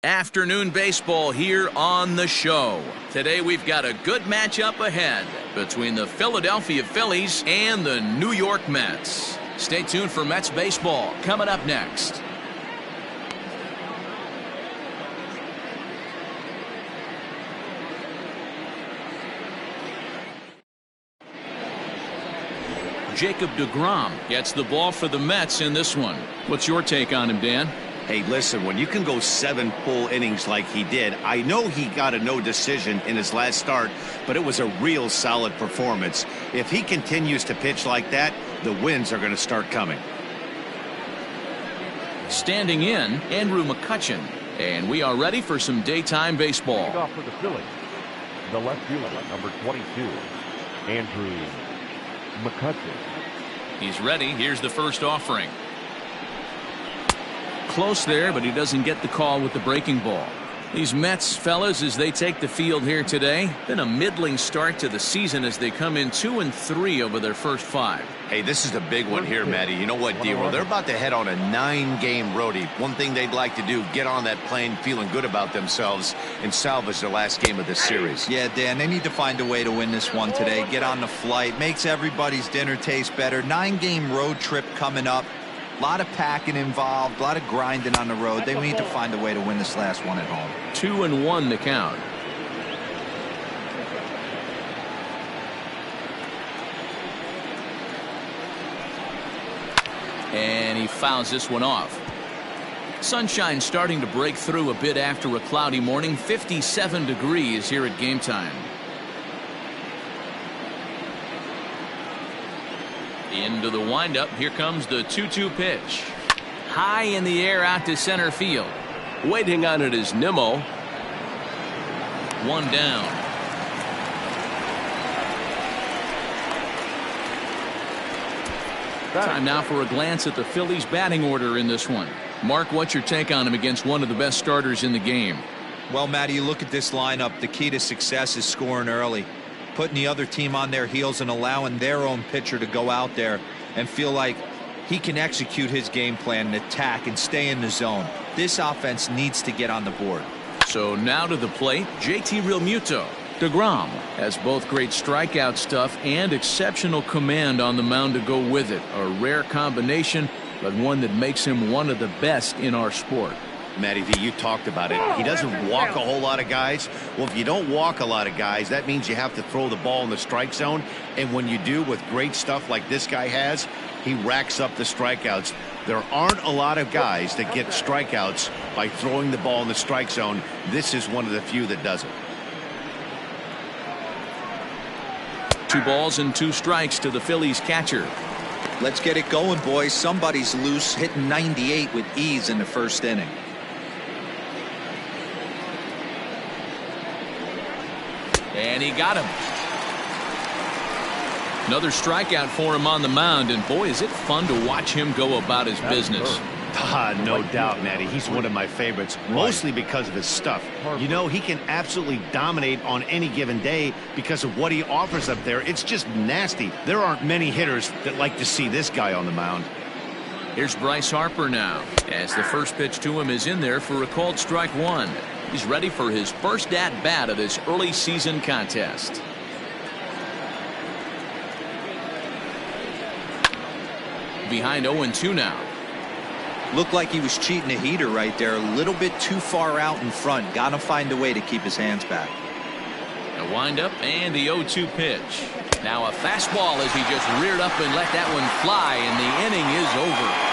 Afternoon baseball here on the show. Today we've got a good matchup ahead between the Philadelphia Phillies and the New York Mets. Stay tuned for Mets baseball coming up next. Jacob deGrom gets the ball for the Mets in this one. What's your take on him, Dan? Hey, listen, when you can go 7 full innings like he did, I know he got a no decision in his last start, but it was a real solid performance. If he continues to pitch like that, the wins are going to start coming. Standing in, Andrew McCutchen, and we are ready for some daytime baseball. Off for the Phillies, the left fielder, number 22, Andrew McCutchen. He's ready. Here's the first offering. Close there, but he doesn't get the call with the breaking ball. These Mets, fellas, as they take the field here today, been a middling start to the season as they come in 2-3 over their first 5. Hey, this is a big one here, Matty. You know what, D-Roll? They're about to head on a 9-game roadie. One thing they'd like to do, get on that plane feeling good about themselves and salvage their last game of this series. Yeah, Dan, they need to find a way to win this one today. Get on the flight. Makes everybody's dinner taste better. 9-game road trip coming up. A lot of packing involved, a lot of grinding on the road. They need to find a way to win this last one at home. 2-1 the count. And he fouls this one off. Sunshine starting to break through a bit after a cloudy morning. 57 degrees here at game time. Into the windup. Here comes the 2-2 pitch. High in the air out to center field. Waiting on it is Nimmo. One down. Time now for a glance at the Phillies batting order in this one. Mark, what's your take on him against one of the best starters in the game? Well, Matty, you look at this lineup. The key to success is scoring early. Putting the other team on their heels and allowing their own pitcher to go out there and feel like he can execute his game plan and attack and stay in the zone. This offense needs to get on the board. So now to the plate, JT Realmuto. deGrom has both great strikeout stuff and exceptional command on the mound to go with it. A rare combination, but one that makes him one of the best in our sport. Matty V, you talked about it. He doesn't walk a whole lot of guys. Well, if you don't walk a lot of guys, that means you have to throw the ball in the strike zone. And when you do, with great stuff like this guy has, he racks up the strikeouts. There aren't a lot of guys that get strikeouts by throwing the ball in the strike zone. This is one of the few that does it. 2 balls and 2 strikes to the Phillies catcher. Let's get it going, boys. Somebody's loose, hitting 98 with ease in the first inning. And he got him. Another strikeout for him on the mound, and boy, is it fun to watch him go about his business. No doubt, Matty. He's one of my favorites, mostly because of his stuff. You know, he can absolutely dominate on any given day because of what he offers up there. It's just nasty. There aren't many hitters that like to see this guy on the mound. Here's Bryce Harper now, as the first pitch to him is in there for a called strike 1. He's ready for his first at-bat of this early season contest. Behind 0-2 now. Looked like he was cheating a heater right there. A little bit too far out in front. Got to find a way to keep his hands back. A windup and the 0-2 pitch. Now a fastball as he just reared up and let that one fly, and the inning is over.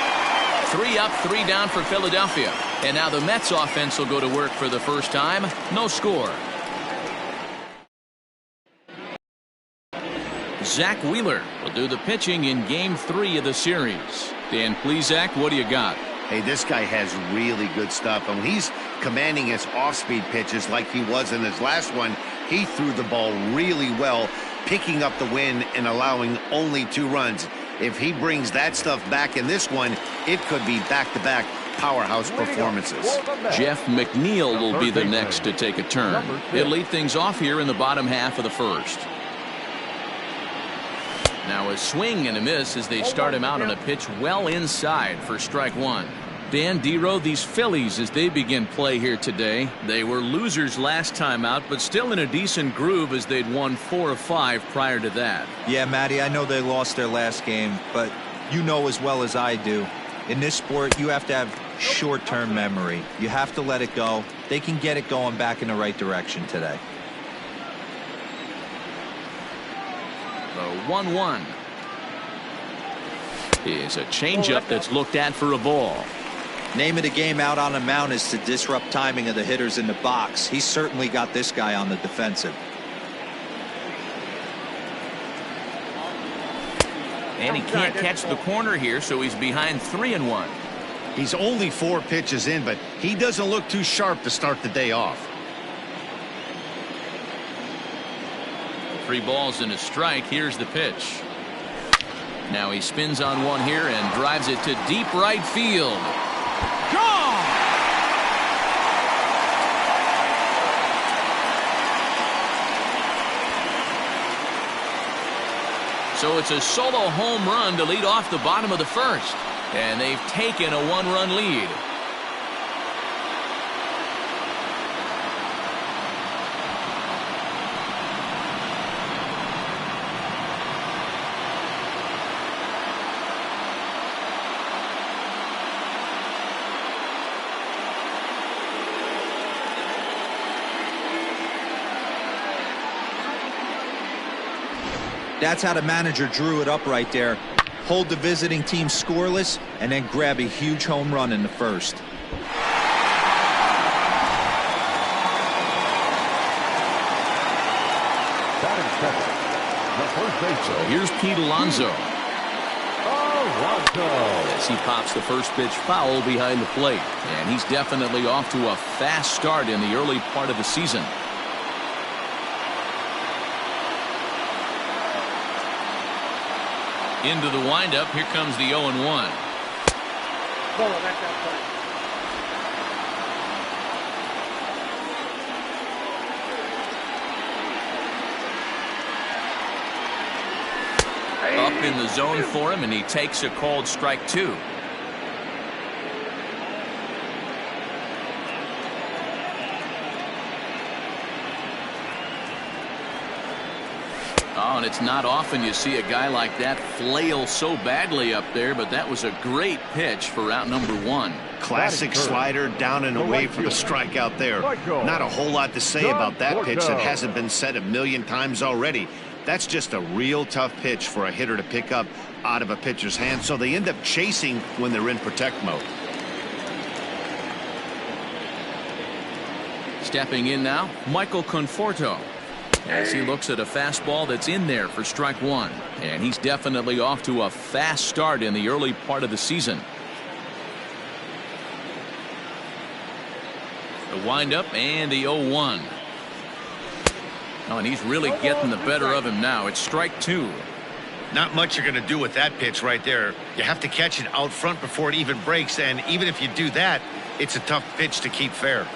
3 up, 3 down for Philadelphia. And now the Mets offense will go to work for the first time. No score. Zach Wheeler will do the pitching in Game 3 of the series. Dan Plesac, what do you got? Hey, this guy has really good stuff. And when he's commanding his off-speed pitches like he was in his last one, he threw the ball really well, picking up the win and allowing only 2 runs. If he brings that stuff back in this one, it could be back-to-back powerhouse performances. Jeff McNeil will be the next to take a turn. He'll lead things off here in the bottom half of the first. Now a swing and a miss as they start him out on a pitch well inside for strike 1. Dan Dero, these Phillies, as they begin play here today, they were losers last time out, but still in a decent groove as they'd won 4 of 5 prior to that. Yeah, Matty, I know they lost their last game, but you know as well as I do, in this sport, you have to have short-term memory. You have to let it go. They can get it going back in the right direction today. The 1-1 is a changeup that's looked at for a ball. Name of the game out on the mound is to disrupt timing of the hitters in the box. He's certainly got this guy on the defensive. And he can't catch the corner here, so he's behind 3-1. He's only 4 pitches in, but he doesn't look too sharp to start the day off. 3 balls and a strike. Here's the pitch. Now he spins on one here and drives it to deep right field. Gone! So it's a solo home run to lead off the bottom of the first. And they've taken a 1-run lead. That's how the manager drew it up right there. Hold the visiting team scoreless and then grab a huge home run in the first. So here's Pete Alonso. As he pops the first pitch foul behind the plate. And he's definitely off to a fast start in the early part of the season. Into the windup. Here comes the 0-1. Up in the zone for him, and he takes a called strike 2. Oh, and it's not often you see a guy like that flail so badly up there, but that was a great pitch for out number 1. Classic slider down and away from the strikeout there. Not a whole lot to say about that pitch that hasn't been said a million times already. That's just a real tough pitch for a hitter to pick up out of a pitcher's hand, so they end up chasing when they're in protect mode. Stepping in now, Michael Conforto, as he looks at a fastball that's in there for strike 1. And he's definitely off to a fast start in the early part of the season. The windup and the 0-1. Oh, and he's really getting the better of him now. It's strike 2. Not much you're going to do with that pitch right there. You have to catch it out front before it even breaks, and even if you do that, it's a tough pitch to keep fair.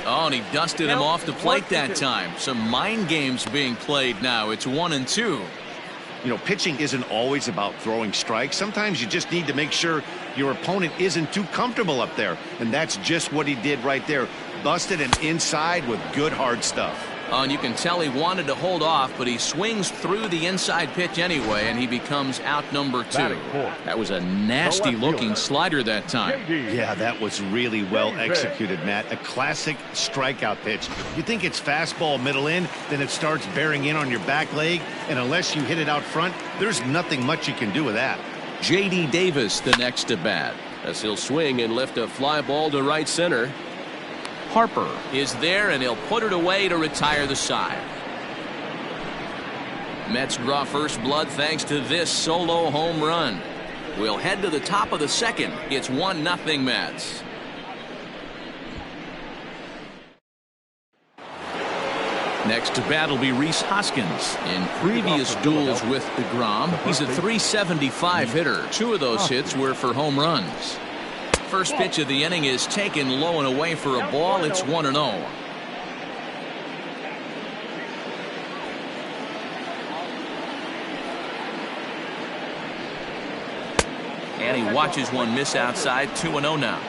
Oh, and he dusted him off the plate that time. Some mind games being played now. It's 1-2. You know, pitching isn't always about throwing strikes. Sometimes you just need to make sure your opponent isn't too comfortable up there. And that's just what he did right there. Busted him inside with good hard stuff. Oh, and you can tell he wanted to hold off, but he swings through the inside pitch anyway, and he becomes out number 2. That was a nasty looking slider that time. Yeah, that was really well executed, Matt. A classic strikeout pitch. You think it's fastball middle in, then it starts bearing in on your back leg, and unless you hit it out front, there's nothing much you can do with that. J.D. Davis the next to bat, as he'll swing and lift a fly ball to right center. Harper is there, and he'll put it away to retire the side. Mets draw first blood thanks to this solo home run. We'll head to the top of the second. It's 1-0 Mets. Next to bat will be Rhys Hoskins. In previous duels with DeGrom, he's a .375 hitter. 2 of those hits were for home runs. First pitch of the inning is taken low and away for a ball. It's 1-0. And he watches one miss outside. 2-0 now.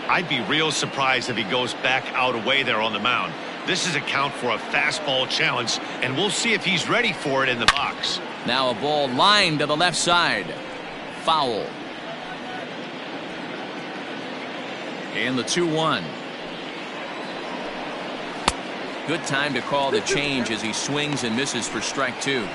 I'd be real surprised if he goes back out away there on the mound. This is a count for a fastball challenge, and we'll see if he's ready for it in the box. Now a ball lined to the left side. Foul. And the 2-1. Good time to call the change as he swings and misses for strike 2.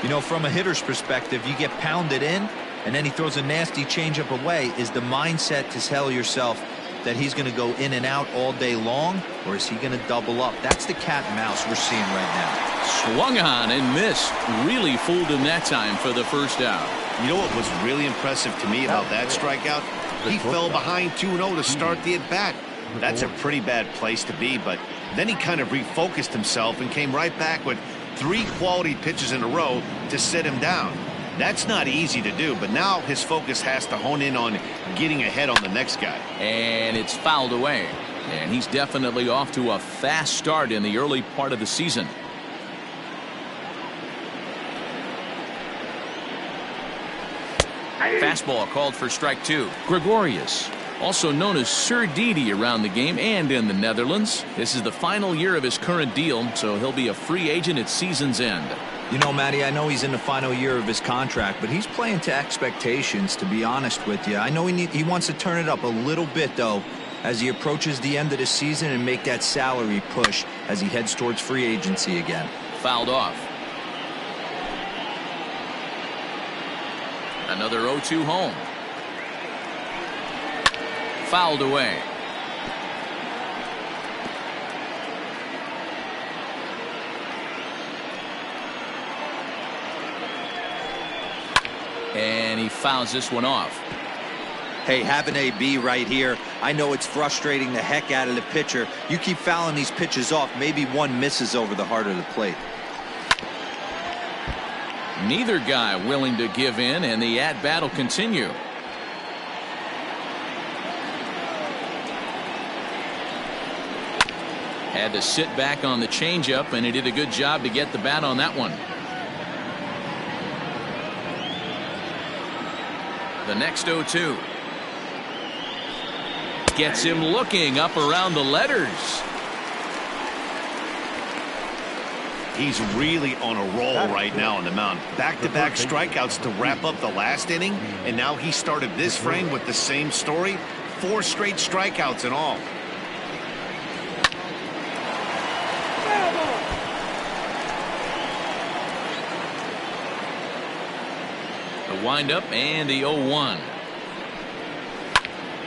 You know, from a hitter's perspective, you get pounded in, and then he throws a nasty changeup away. Is the mindset to tell yourself that he's going to go in and out all day long, or is he going to double up? That's the cat and mouse we're seeing right now. Swung on and missed. Really fooled him that time for the first out. You know what was really impressive to me about that strikeout? He fell behind 2-0 to start the at-bat. That's a pretty bad place to be, but then he kind of refocused himself and came right back with 3 quality pitches in a row to sit him down. That's not easy to do, but now his focus has to hone in on getting ahead on the next guy. And it's fouled away. And he's definitely off to a fast start in the early part of the season. Fastball called for strike 2. Gregorius, also known as Sir Didi around the game and in the Netherlands. This is the final year of his current deal, so he'll be a free agent at season's end. You know, Matty, I know he's in the final year of his contract, but he's playing to expectations, to be honest with you. I know he wants to turn it up a little bit, though, as he approaches the end of the season and make that salary push as he heads towards free agency again. Fouled off. Another 0-2 home. Fouled away. And he fouls this one off. Hey, have an AB right here. I know it's frustrating the heck out of the pitcher. You keep fouling these pitches off, maybe one misses over the heart of the plate. Neither guy willing to give in, and the at-bat will continue. Had to sit back on the changeup, and he did a good job to get the bat on that one. The next 0-2. Gets him looking up around the letters. He's really on a roll right now on the mound. Back-to-back strikeouts to wrap up the last inning, and now he started this frame with the same story. 4 straight strikeouts in all. The windup and the 0-1.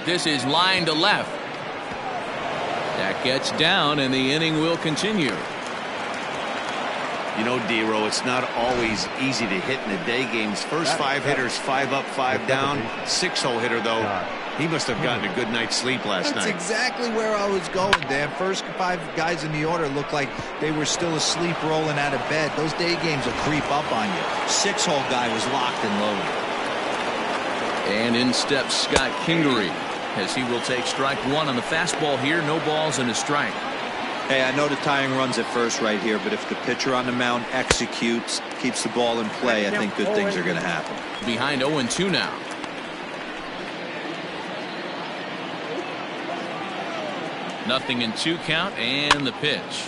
This is line to left. That gets down, and the inning will continue. You know, D-Row, it's not always easy to hit in the day games. First 5 hitters, 5 up, 5 down. 6-hole hitter, though. He must have gotten a good night's sleep last night. That's exactly where I was going, Dan. First 5 guys in the order looked like they were still asleep rolling out of bed. Those day games will creep up on you. 6-hole guy was locked and loaded. And in steps Scott Kingery, as he will take strike 1 on the fastball here. No balls and a strike. Hey, I know the tying run's at first right here, but if the pitcher on the mound executes, keeps the ball in play, I think good things are going to happen. Behind 0-2 now. Nothing in 2 count, and the pitch.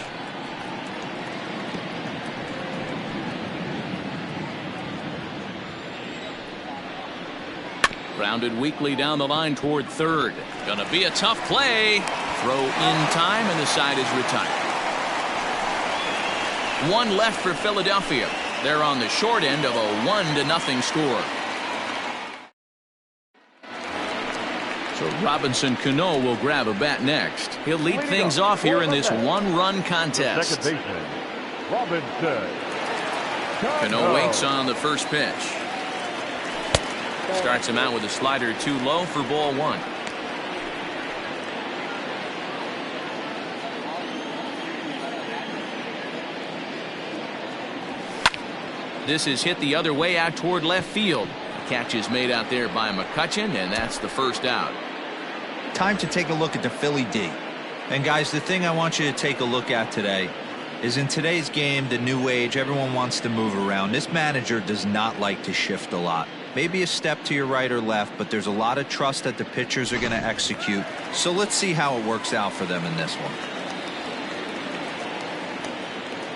Grounded weakly down the line toward third. Gonna be a tough play. Throw in time, and the side is retired. 1 left for Philadelphia. They're on the short end of a 1-0 score. So Robinson Cano will grab a bat next. He'll lead things off here in this 1-run contest. Second baseman, Robinson Cano waits on the first pitch. Starts him out with a slider too low for ball 1. This is hit the other way out toward left field. The catch is made out there by McCutchen, and that's the first out. Time to take a look at the Philly D. And guys, the thing I want you to take a look at today is in today's game, the new age, everyone wants to move around. This manager does not like to shift a lot. Maybe a step to your right or left, but there's a lot of trust that the pitchers are going to execute. So let's see how it works out for them in this one.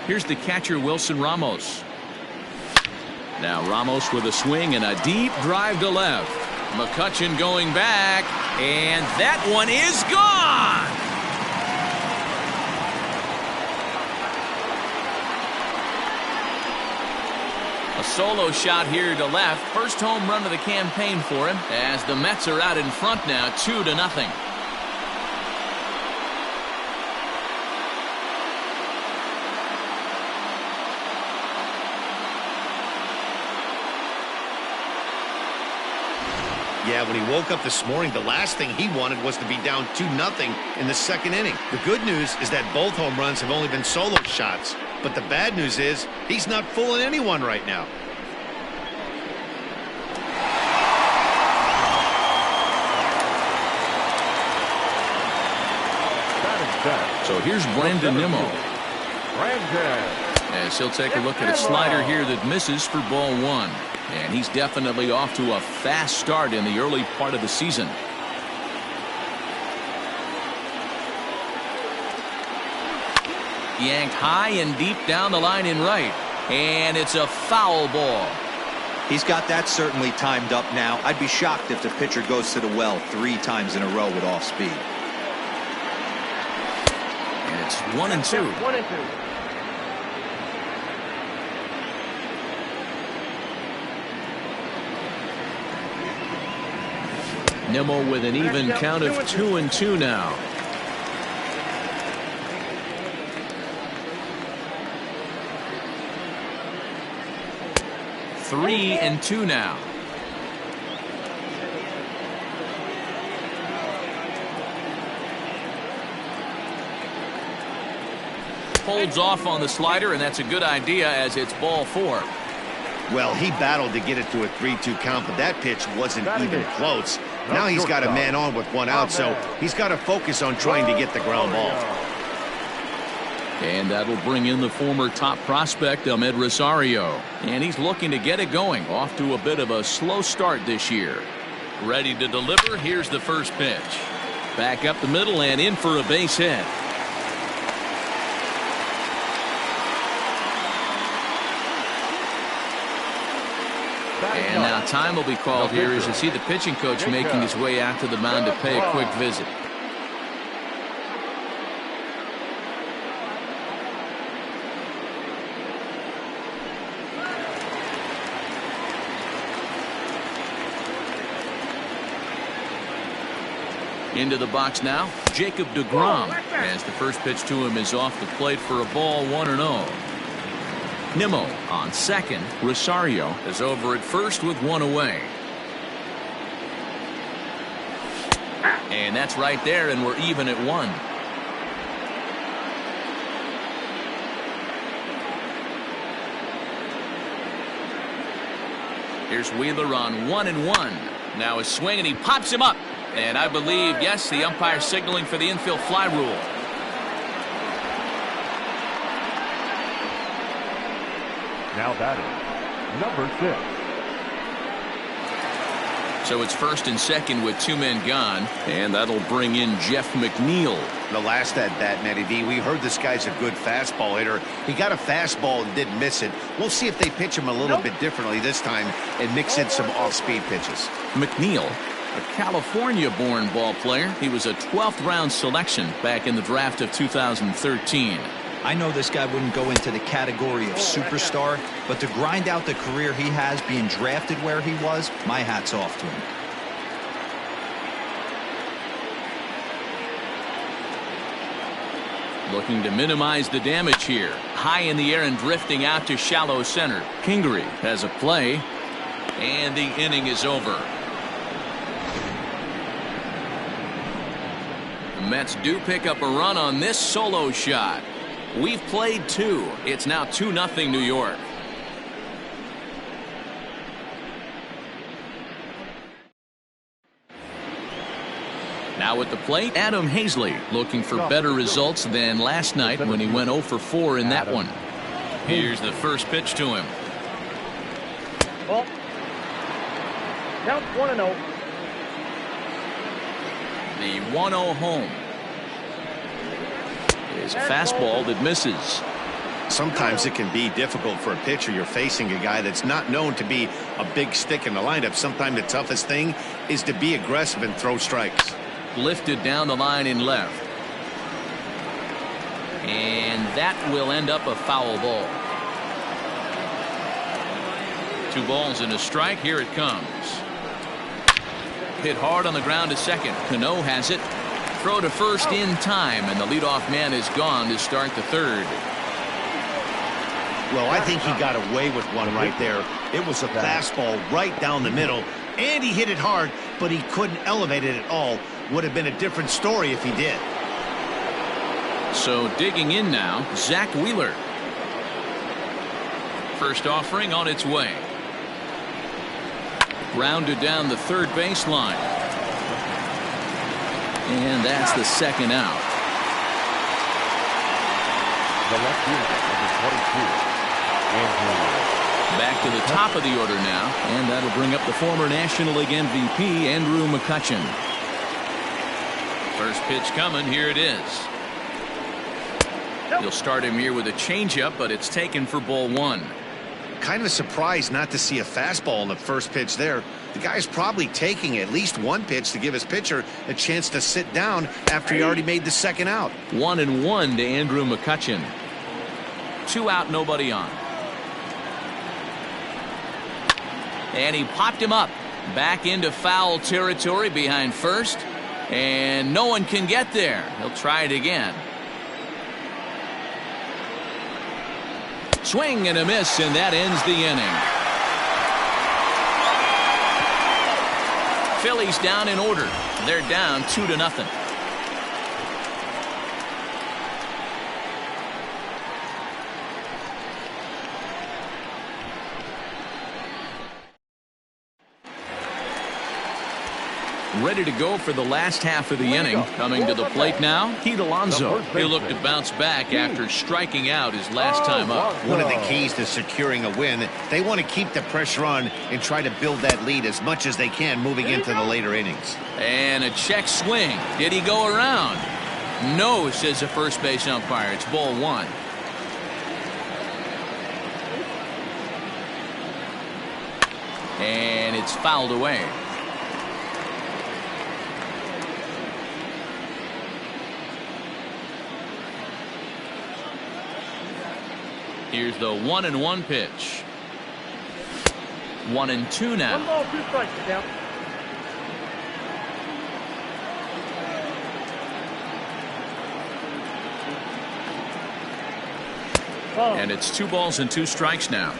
Here's the catcher, Wilson Ramos. Now Ramos with a swing and a deep drive to left. McCutchen going back, and that one is gone. A solo shot here to left. First home run of the campaign for him as the Mets are out in front now 2-0. Yeah, when he woke up this morning, the last thing he wanted was to be down 2-0 in the second inning. The good news is that both home runs have only been solo shots. But the bad news is he's not fooling anyone right now. So here's Brandon Nimmo. As he'll take a look at a slider here that misses for ball one. And he's definitely off to a fast start in the early part of the season. Yanked high and deep down the line in right. And it's a foul ball. He's got that certainly timed up now. I'd be shocked if the pitcher goes to the well 3 times in a row with off speed. And it's 1-2. 1-2. Nimmo with an even count of 2-2 now. 3-2 now. Holds off on the slider, and that's a good idea as it's ball 4. Well, he battled to get it to a 3-2 count, but that pitch wasn't even close. Now he's got a man on with 1 out, so he's got to focus on trying to get the ground ball. And that'll bring in the former top prospect, Ahmed Rosario. And he's looking to get it going. Off to a bit of a slow start this year. Ready to deliver. Here's the first pitch. Back up the middle and in for a base hit. And now time will be called here as you see the pitching coach making his way out to the mound to pay a quick visit. Into the box now, Jacob deGrom, as the first pitch to him is off the plate for a ball, 1-0. Nimmo on second. Rosario is over at first with 1 away. And that's right there, and we're even at 1. Here's Wheeler on 1-1. Now a swing, and he pops him up. And I believe, yes, the umpire signaling for the infield fly rule. Now batting, number 6. So it's first and second with 2 men gone, and that'll bring in Jeff McNeil. The last at bat, Matty V, we heard this guy's a good fastball hitter. He got a fastball and didn't miss it. We'll see if they pitch him a little bit differently this time and mix in some off-speed pitches. McNeil, a California-born ball player. He was a 12th round selection back in the draft of 2013. I know this guy wouldn't go into the category of superstar, but to grind out the career he has being drafted where he was, my hat's off to him. Looking to minimize the damage here. High in the air and drifting out to shallow center. Kingery has a play, and the inning is over. The Mets do pick up a run on this solo shot. We've played 2. It's now 2-0 New York. Now at the plate, Adam Hazley, looking for better results than last night when he went 0 for 4 in that one. Here's the first pitch to him. Count 1-0. The 1-0 home. Is a fastball that misses. Sometimes it can be difficult for a pitcher. You're facing a guy that's not known to be a big stick in the lineup. Sometimes the toughest thing is to be aggressive and throw strikes. Lifted down the line in left. And that will end up a foul ball. 2 balls and a strike. Here it comes. Hit hard on the ground to second. Cano has it. Throw to first in time, and the leadoff man is gone to start the third. Well, I think he got away with one right there. It was a fastball right down the middle, and he hit it hard, but he couldn't elevate it at all. Would have been a different story if he did. So digging in now, Zach Wheeler. First offering on its way. Grounded down the third baseline. And that's the second out. The left fielder, number 22, Andrew. Back to the top of the order now, and that'll bring up the former National League MVP, Andrew McCutchen. First pitch coming. Here it is. He'll start him here with a changeup, but it's taken for ball 1. Kind of surprised not to see a fastball in the first pitch there. The guy's probably taking at least one pitch to give his pitcher a chance to sit down after he already made the second out. 1-1 to Andrew McCutchen. 2 out, nobody on. And he popped him up. Back into foul territory behind first. And no one can get there. He'll try it again. Swing and a miss, and that ends the inning. Phillies down in order. They're down 2-0. Ready to go for the last half of the inning. Coming to the plate now, Pete Alonso. He'll look to bounce back after striking out his last time up. One of the keys to securing a win, they want to keep the pressure on and try to build that lead as much as they can moving into the later innings. And a check swing. Did he go around? No, says the first base umpire. It's ball 1. And it's fouled away. Here's the 1-1 pitch. 1-2 now. 1 ball, 2 strikes, count. And it's 2 balls and 2 strikes now.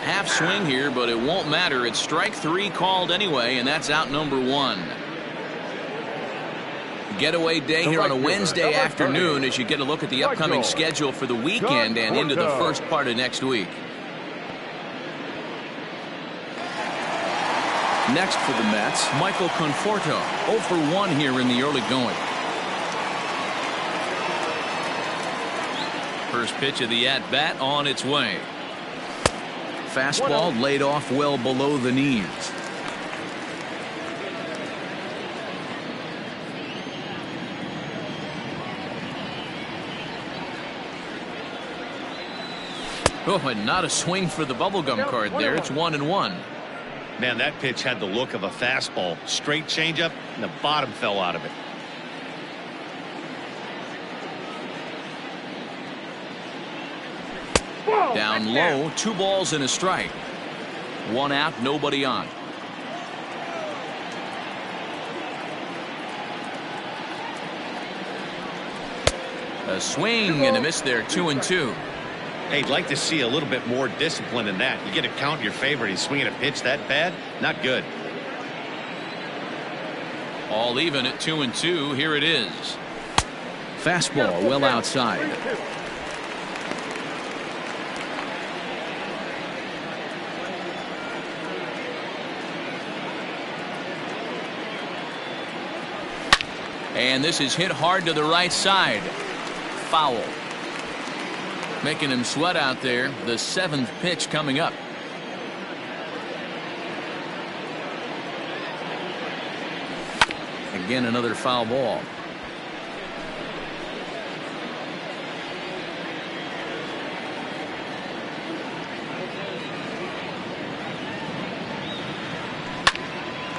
Half swing here, but it won't matter. It's strike 3 called anyway, and that's out number 1. Getaway day here on a Wednesday afternoon as you get a look at the upcoming schedule for the weekend and into the first part of next week. Next for the Mets, Michael Conforto, 0 for 1 here in the early going. First pitch of the at-bat on its way. Fastball laid off well below the knees. Oh, and not a swing for the bubblegum card there. It's 1-1. Man, that pitch had the look of a fastball. Straight changeup, and the bottom fell out of it. Down low, 2 balls and a strike. 1 out, nobody on. A swing and a miss there, 2-2. Hey, you'd like to see a little bit more discipline than that. You get a count in your favor and he's swinging a pitch that bad? Not good. All even at 2-2. Here it is. Fastball well outside. And this is hit hard to the right side. foul. Making him sweat out there. The 7th pitch coming up. Again, another foul ball.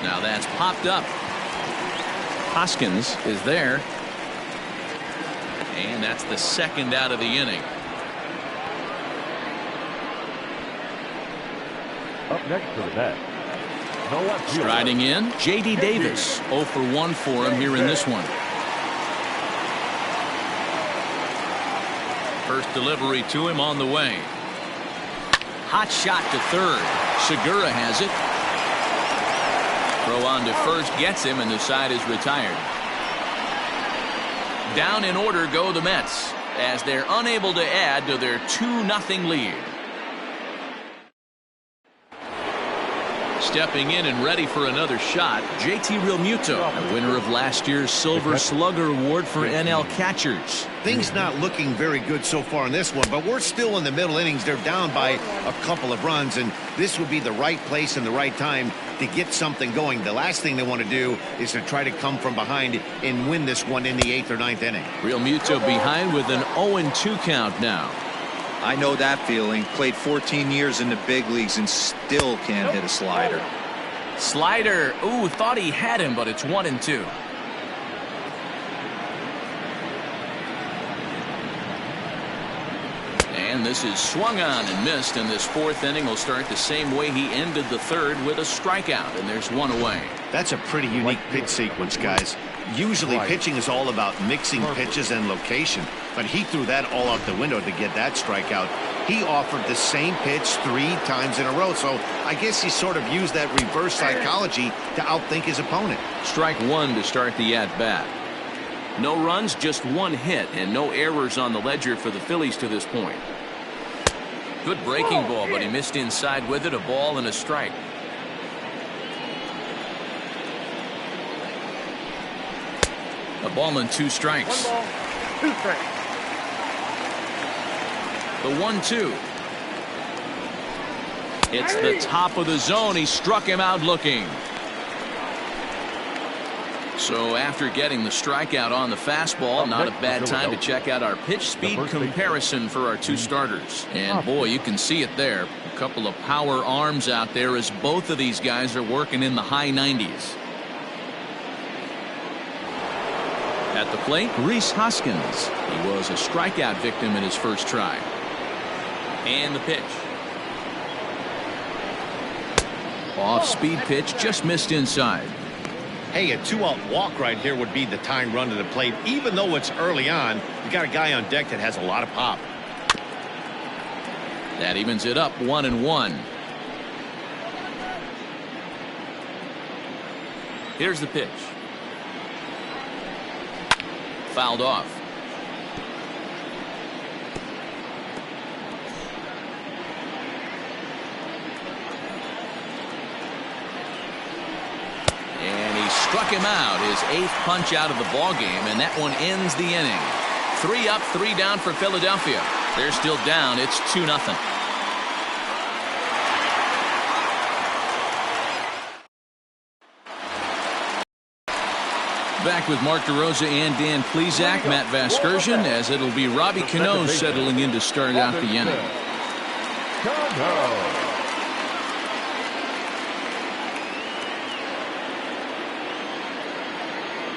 Now that's popped up. Hoskins is there. And that's the 2nd out of the inning. Up next to the bat, the left fielder. Striding in, J.D. Davis. 0 for 1 for him here in this one. First delivery to him on the way. Hot shot to third. Segura has it. Throw on to first gets him, and the side is retired. Down in order go the Mets as they're unable to add to their 2-0 lead. Stepping in and ready for another shot, JT Realmuto, a winner of last year's Silver Slugger Award for NL catchers. Things not looking very good so far in this one, but we're still in the middle innings. They're down by a couple of runs, and this would be the right place and the right time to get something going. The last thing they want to do is to try to come from behind and win this one in the 8th or 9th inning. Realmuto behind with an 0-2 count now. I know that feeling. Played 14 years in the big leagues and still can't hit a slider. Slider. Ooh, thought he had him, but it's 1-2. And this is swung on and missed, and this 4th inning will start the same way he ended the 3rd, with a strikeout, and there's 1 away. That's a pretty unique pitch sequence, guys. Usually pitching is all about mixing pitches and location, but he threw that all out the window to get that strikeout. He offered the same pitch 3 times in a row, so I guess he sort of used that reverse psychology to outthink his opponent. Strike 1 to start the at-bat. No runs, just 1 hit, and no errors on the ledger for the Phillies to this point. Good breaking ball, but he missed inside with it. A ball and a strike. A ball and 2 strikes. 1 ball, 2 strikes. The 1-2. It's the top of the zone. He struck him out looking. So after getting the strikeout on the fastball, not a bad time to check out our pitch speed comparison for our 2 starters. And boy, you can see it there. A couple of power arms out there as both of these guys are working in the high 90s. At the plate, Rhys Hoskins. He was a strikeout victim in his first try. And the pitch. Off-speed pitch, just missed inside. Hey, a 2-out walk right here would be the time run to the plate. Even though it's early on, you got a guy on deck that has a lot of pop. That evens it up, 1-1. Here's the pitch. Fouled off. And he struck him out, his 8th punch out of the ball game, and that one ends the inning. 3 up, 3 down for Philadelphia. They're still down. It's 2-0. Back with Mark DeRosa and Dan Plesac, Matt Vasgersian, as it'll be Robbie Cano settling in to start out the inning.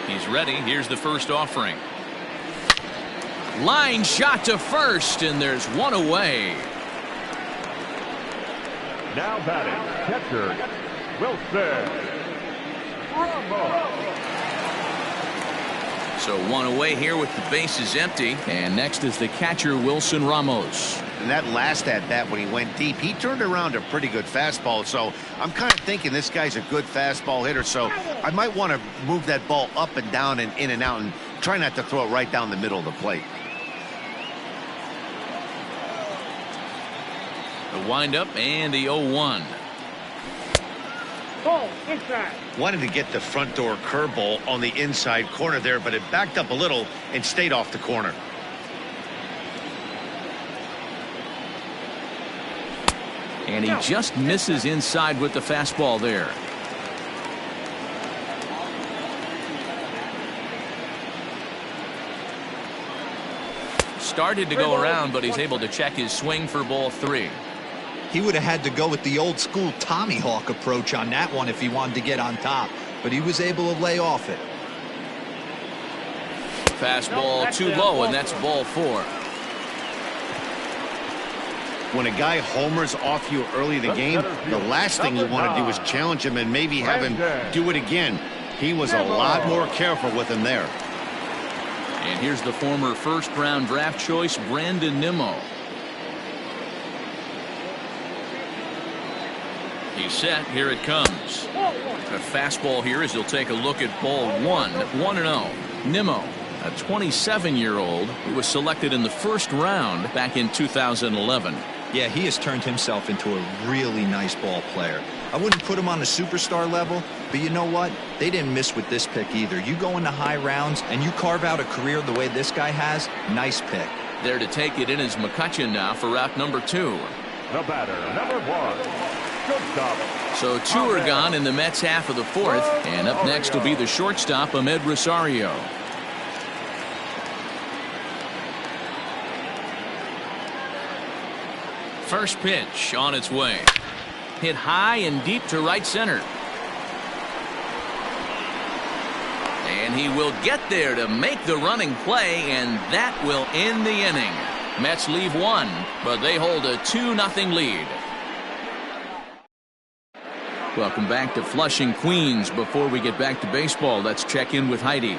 He's ready. Here's the first offering. Line shot to first, and there's 1 away. Now batting, catcher, Wilson Ramos. So 1 away here with the bases empty. And next is the catcher, Wilson Ramos. And that last at-bat when he went deep, he turned around a pretty good fastball. So I'm kind of thinking this guy's a good fastball hitter. So I might want to move that ball up and down and in and out and try not to throw it right down the middle of the plate. The windup and the 0-1. Ball inside. Wanted to get the front door curveball on the inside corner there, but it backed up a little and stayed off the corner. And he just misses inside with the fastball there. Started to go around, but he's able to check his swing for ball 3. He would have had to go with the old school Tommy Hawk approach on that one if he wanted to get on top, but he was able to lay off it. Fastball too low, and that's ball 4. When a guy homers off you early in the game, the last thing you want to do is challenge him and maybe have him do it again. He was a lot more careful with him there. And here's the former first-round draft choice, Brandon Nimmo. He's set. Here it comes. A fastball here as he'll take a look at ball 1. 1-0. Nimmo, a 27-year-old who was selected in the first round back in 2011. Yeah, he has turned himself into a really nice ball player. I wouldn't put him on a superstar level, but you know what? They didn't miss with this pick either. You go into high rounds and you carve out a career the way this guy has, nice pick. There to take it in is McCutchen now for route number 2. The batter, number 1, shortstop. So 2 are gone in the Mets half of the 4th, and up next will be the shortstop, Ahmed Rosario. First pitch on its way. Hit high and deep to right center. And he will get there to make the running play, and that will end the inning. Mets leave 1, but they hold a 2-0 lead. Welcome back to Flushing, Queens. Before we get back to baseball, let's check in with Heidi.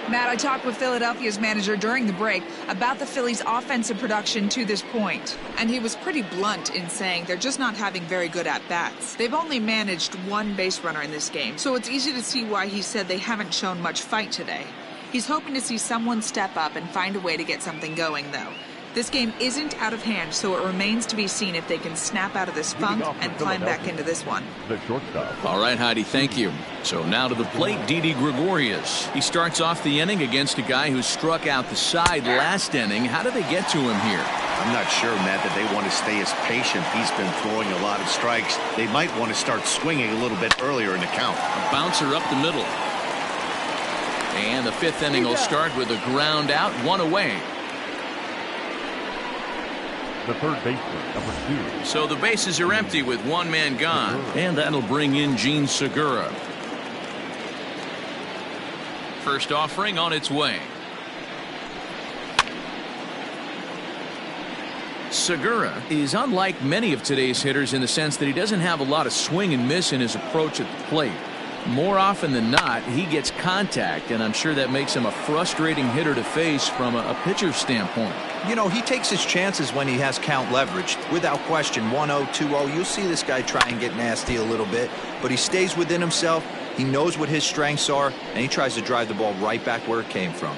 Matt, I talked with Philadelphia's manager during the break about the Phillies' offensive production to this point. And he was pretty blunt in saying they're just not having very good at-bats. They've only managed 1 base runner in this game, so it's easy to see why he said they haven't shown much fight today. He's hoping to see someone step up and find a way to get something going, though. This game isn't out of hand, so it remains to be seen if they can snap out of this funk and climb back into this one. The shortstop. All right, Heidi, thank you. So now to the plate, Didi Gregorius. He starts off the inning against a guy who struck out the side last inning. How do they get to him here? I'm not sure, Matt, that they want to stay as patient. He's been throwing a lot of strikes. They might want to start swinging a little bit earlier in the count. A bouncer up the middle. And the 5th inning will start with a ground out, 1 away. The third baseman, number 2. So the bases are empty with 1 man gone. And that'll bring in Gene Segura. First offering on its way. Segura is unlike many of today's hitters in the sense that he doesn't have a lot of swing and miss in his approach at the plate. More often than not, he gets contact, and I'm sure that makes him a frustrating hitter to face from a pitcher's standpoint. You know, he takes his chances when he has count leverage. Without question, 1-0, 2-0, you'll see this guy try and get nasty a little bit, but he stays within himself. He knows what his strengths are, and he tries to drive the ball right back where it came from.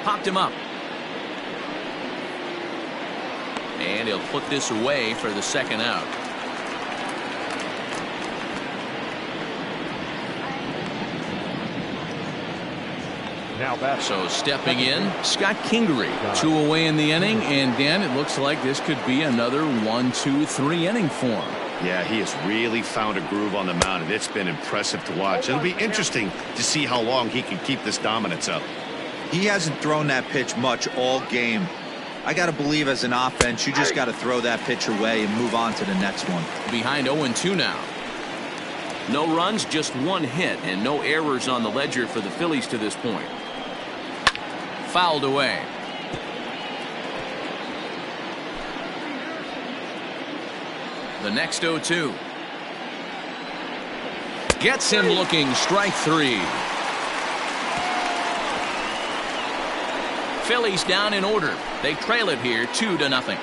Popped him up. And he'll put this away for the second out. So stepping in, Scott Kingery. 2 away in the inning, and Dan, it looks like this could be another 1, 2, 3 inning for him. Yeah, he has really found a groove on the mound, and it's been impressive to watch. It'll be interesting to see how long he can keep this dominance up. He hasn't thrown that pitch much all game. I got to believe as an offense, you just got to throw that pitch away and move on to the next one. Behind 0-2 now. No runs, just 1 hit, and no errors on the ledger for the Phillies to this point. Fouled away. The next 0-2. Gets him looking, strike 3. Phillies down in order. They trail it here 2-0.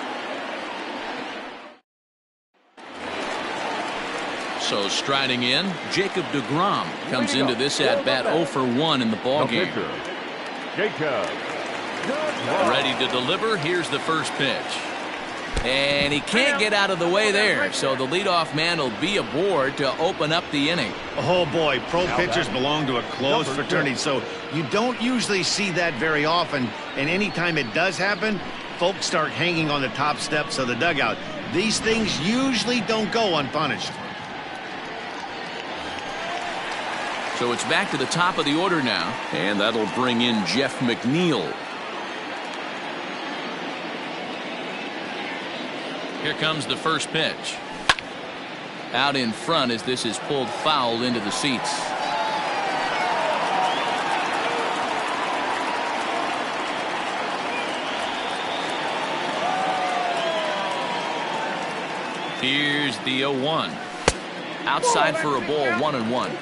So striding in, Jacob deGrom comes into this at bat 0 for 1 in the ballgame. Jacob. Ready to deliver. Here's the first pitch. And he can't get out of the way there, so the leadoff man will be aboard to open up the inning. Oh boy, pro pitchers belong to a closed fraternity, so you don't usually see that very often, and anytime it does happen, folks start hanging on the top steps of the dugout. These things usually don't go unpunished. So it's back to the top of the order now, and that'll bring in Jeff McNeil. Here comes the first pitch. Out in front as this is pulled foul into the seats. Here's the 0-1. Outside for a ball, 1-1.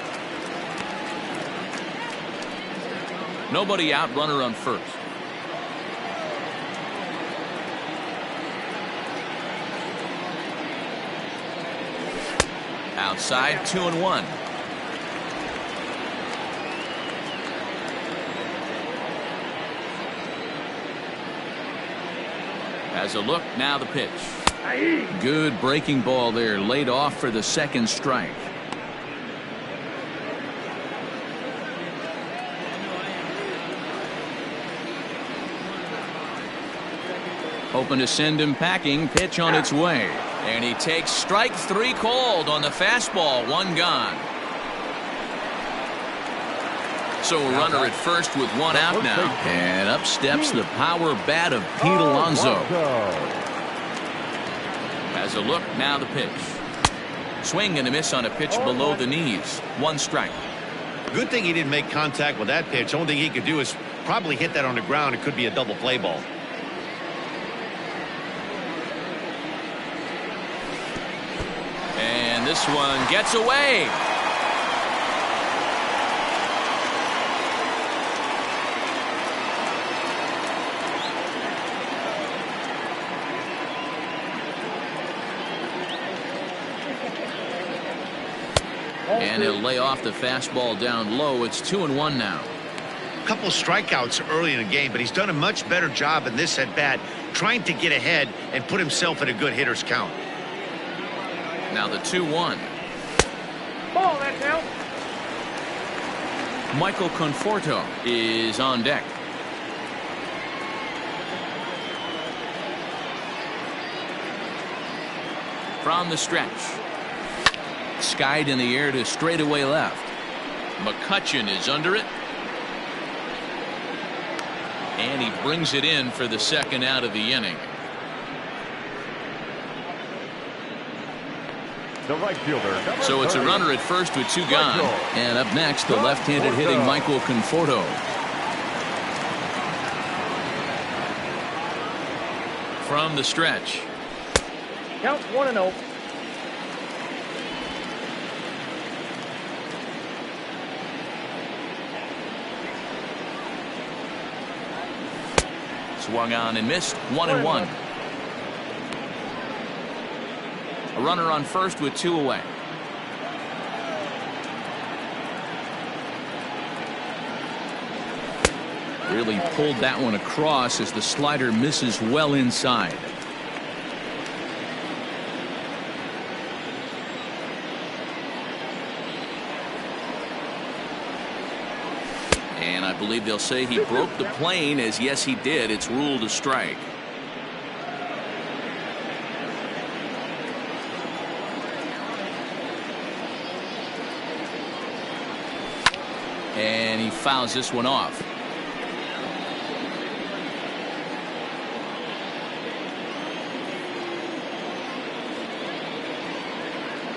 Nobody out, runner on first. Outside, 2-1. Has a look, now the pitch. Good breaking ball there, laid off for the second strike. Hoping to send him packing, pitch on its way. And he takes strike 3 called on the fastball, 1 gone. So a runner at first with 1 out now. And up steps the power bat of Pete Alonso. Has a look, now the pitch. Swing and a miss on a pitch below the knees. 1 strike. Good thing he didn't make contact with that pitch. Only thing he could do is probably hit that on the ground. It could be a double play ball. And this one gets away. And he'll lay off the fastball down low. It's 2-1 now. A couple strikeouts early in the game, but he's done a much better job in this at bat, trying to get ahead and put himself in a good hitter's count. Now the 2-1. Ball, that's out. Michael Conforto is on deck. From the stretch. Skied in the air to straightaway left. McCutchen is under it. And he brings it in for the second out of the inning. The right fielder. So it's a runner at first with 2 gone. And up next, the left-handed hitting Michael Conforto. From the stretch. Count 1-0. Swung on and missed. 1-1. A runner on first with 2 away. Really pulled that one across as the slider misses well inside. And I believe they'll say he broke the plane, as yes he did. It's ruled a strike. And he fouls this one off.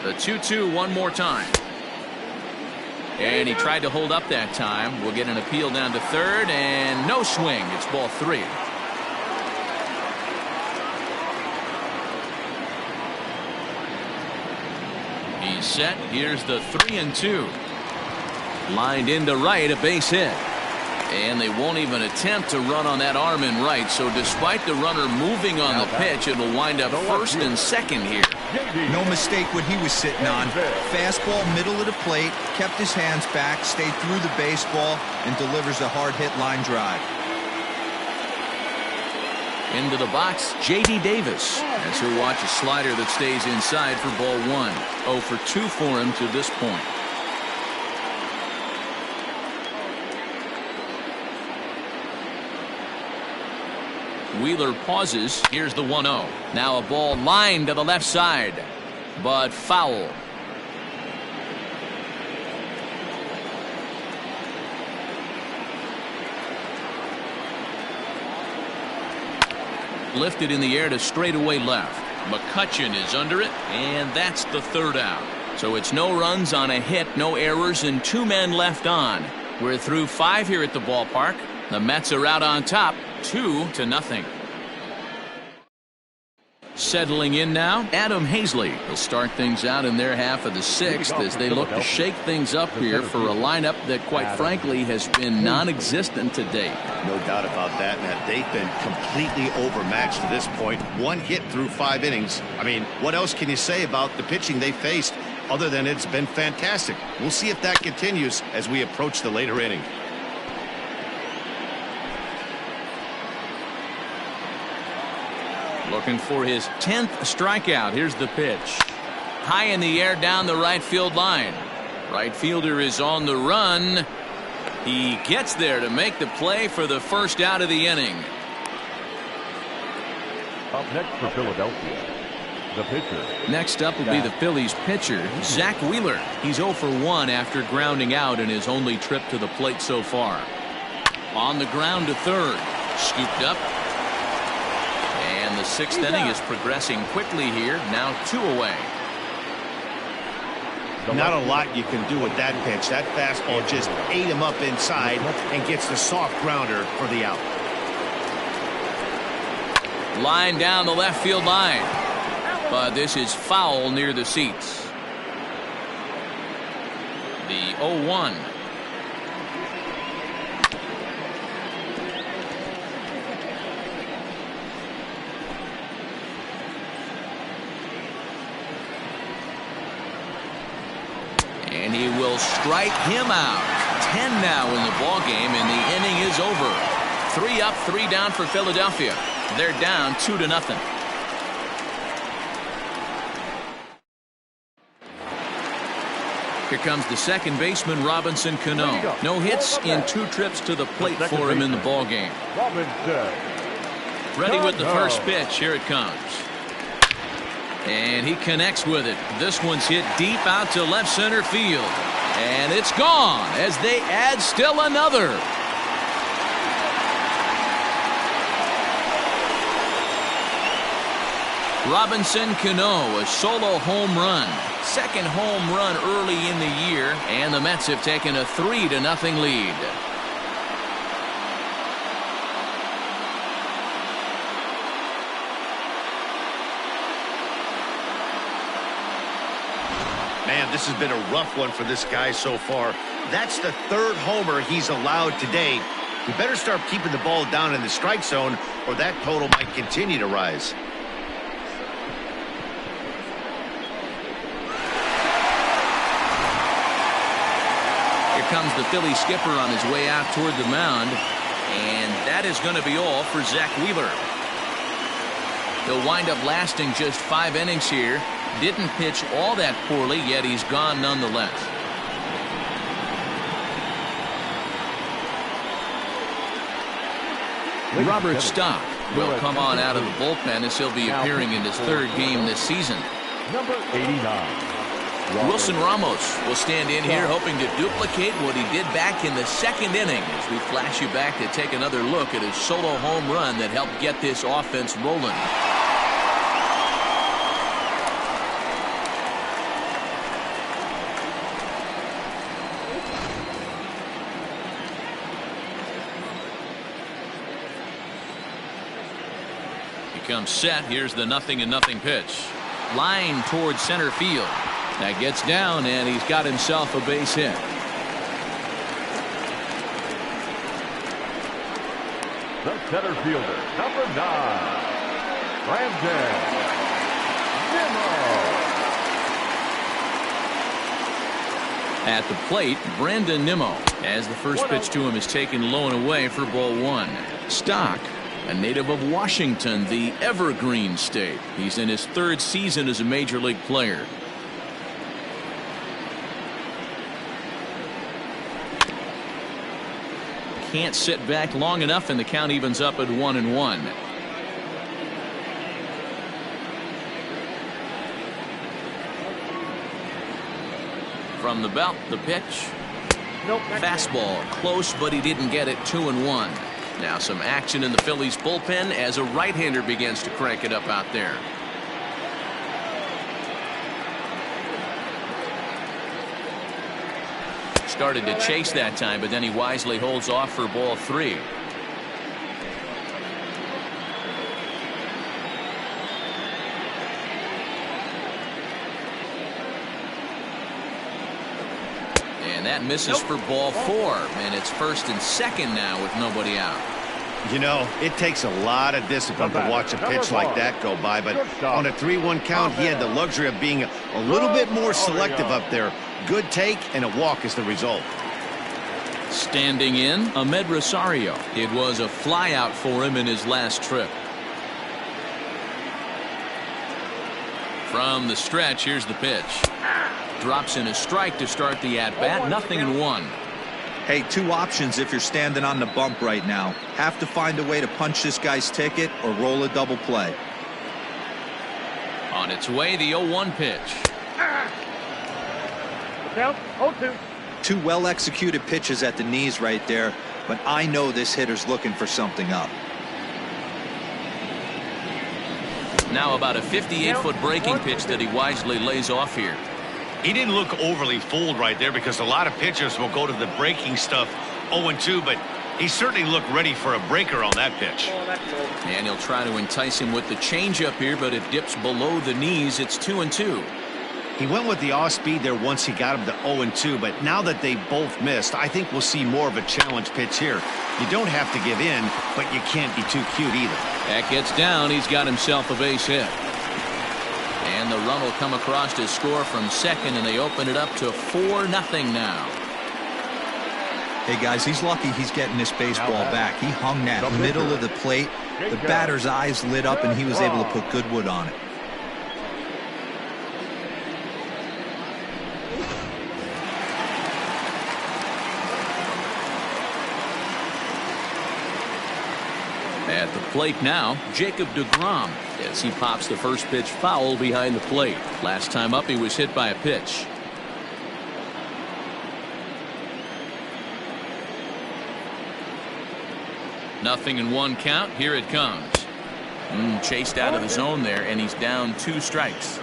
The 2-2 one more time. And he tried to hold up that time. We'll get an appeal down to third, and no swing. It's ball 3. He's set. Here's the 3-2. Lined into right, a base hit. And they won't even attempt to run on that arm in right. So despite the runner moving on the pitch, it'll wind up first and second here. No mistake what he was sitting on. Fastball, middle of the plate, kept his hands back, stayed through the baseball, and delivers a hard hit line drive. Into the box, J.D. Davis, as he'll watch a slider that stays inside for ball 1. 0 for 2 for him to this point. Wheeler pauses. Here's the 1-0. Now a ball lined to the left side, but foul. Lifted in the air to straightaway left. McCutchen is under it, and that's the 3rd out. So it's no runs on a hit, no errors, and 2 men left on. We're through 5 here at the ballpark. The Mets are out on top, 2-0. Settling in now, Adam Hazley will start things out in their half of the 6th as they look to shake things up here for a lineup that, quite frankly, has been non-existent to date. No doubt about that, Matt. They've been completely overmatched to this point. 1 hit through 5 innings. I mean, what else can you say about the pitching they faced other than it's been fantastic? We'll see if that continues as we approach the later inning. Looking for his 10th strikeout. Here's the pitch. High in the air down the right field line. Right fielder is on the run. He gets there to make the play for the first out of the inning. Up next for Philadelphia, the pitcher. Next up will be the Phillies pitcher, Zach Wheeler. He's 0 for 1 after grounding out in his only trip to the plate so far. On the ground to 3rd. Scooped up. And the 6th inning is progressing quickly here. Now 2 away. Not a lot you can do with that pitch. That fastball just ate him up inside and gets the soft grounder for the out. Line down the left field line. But this is foul near the seats. The 0-1. And he will strike him out. 10 now in the ball game, and the inning is over. 3 up, 3 down for Philadelphia. They're down 2-0. Here comes the second baseman, Robinson Cano. No hits in 2 trips to the plate for him in the ball game. Ready with the first pitch. Here it comes. And he connects with it. This one's hit deep out to left center field. And it's gone as they add still another. Robinson Cano, a solo home run. Second home run early in the year. And the Mets have taken a 3-0 lead. Man, this has been a rough one for this guy so far. That's the 3rd homer he's allowed today. He better start keeping the ball down in the strike zone, or that total might continue to rise. Here comes the Philly skipper on his way out toward the mound. And that is going to be all for Zach Wheeler. He'll wind up lasting just 5 innings here. Didn't pitch all that poorly, yet he's gone nonetheless. Robert Stock will come on out of the bullpen as he'll be appearing in his 3rd game this season. Number 89. Wilson Ramos will stand in here hoping to duplicate what he did back in the 2nd inning as we flash you back to take another look at his solo home run that helped get this offense rolling. Comes set. Here's the 0-0 pitch. Line towards center field. That gets down, and he's got himself a base hit. The center fielder, number 9, Brandon Nimmo. At the plate, Brandon Nimmo, as the first pitch to him is taken low and away for ball 1. Stock A native of Washington, the Evergreen State. He's in his 3rd season as a major league player. Can't sit back long enough, and the count evens up at 1-1. From the belt, the pitch. Fastball close, but he didn't get it. 2-1. Now some action in the Phillies bullpen as a right-hander begins to crank it up out there. Started to chase that time, but then he wisely holds off for ball 3. And that misses for ball 4, and it's 1st and 2nd now with nobody out. You know, it takes a lot of discipline to watch a pitch like that go by, but on a 3-1 count, he had the luxury of being a little bit more selective up there. Good take and a walk is the result. Standing in, Ahmed Rosario. It was a flyout for him in his last trip. From the stretch, here's the pitch. Drops in a strike to start the at-bat. 0-1. Hey, 2 options if you're standing on the bump right now. Have to find a way to punch this guy's ticket or roll a double play. On its way, the 0-1 pitch. Count 0-2. 2 well-executed pitches at the knees right there, but I know this hitter's looking for something up. Now about a 58-foot breaking pitch that he wisely lays off here. He didn't look overly fooled right there because a lot of pitchers will go to the breaking stuff 0-2, but he certainly looked ready for a breaker on that pitch. And he'll try to entice him with the changeup here, but it dips below the knees. It's 2-2. He went with the off speed there once he got him to 0-2, but now that they both missed, I think we'll see more of a challenge pitch here. You don't have to give in, but you can't be too cute either. That gets down. He's got himself a base hit. And the run will come across to score from second, and they open it up to 4-0 now. Hey, guys, he's lucky he's getting this baseball back. He hung that middle of the plate. The batter's eyes lit up, and he was able to put good wood on it. At the plate now, Jacob deGrom, as he pops the first pitch foul behind the plate. Last time up, he was hit by a pitch. Nothing in 1 count. Here it comes. Chased out of the zone there, and he's down 2 strikes.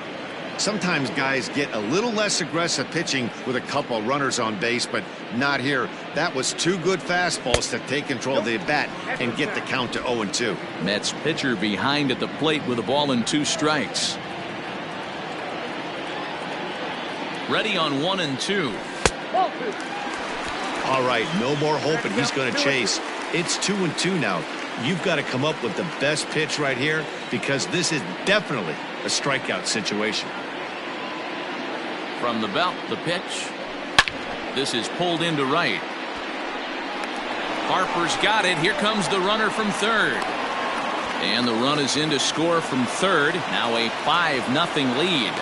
Sometimes guys get a little less aggressive pitching with a couple runners on base, but not here. That was 2 good fastballs to take control of the bat and get the count to 0-2. Mets pitcher behind at the plate with a ball and 2 strikes. Ready on 1-2. All right, no more hoping he's going to chase. It's 2-2 now. You've got to come up with the best pitch right here because this is definitely a strikeout situation. From the belt, the pitch. This is pulled into right. Harper's got it. Here comes the runner from third. And the run is in to score from third. Now a 5-0 lead.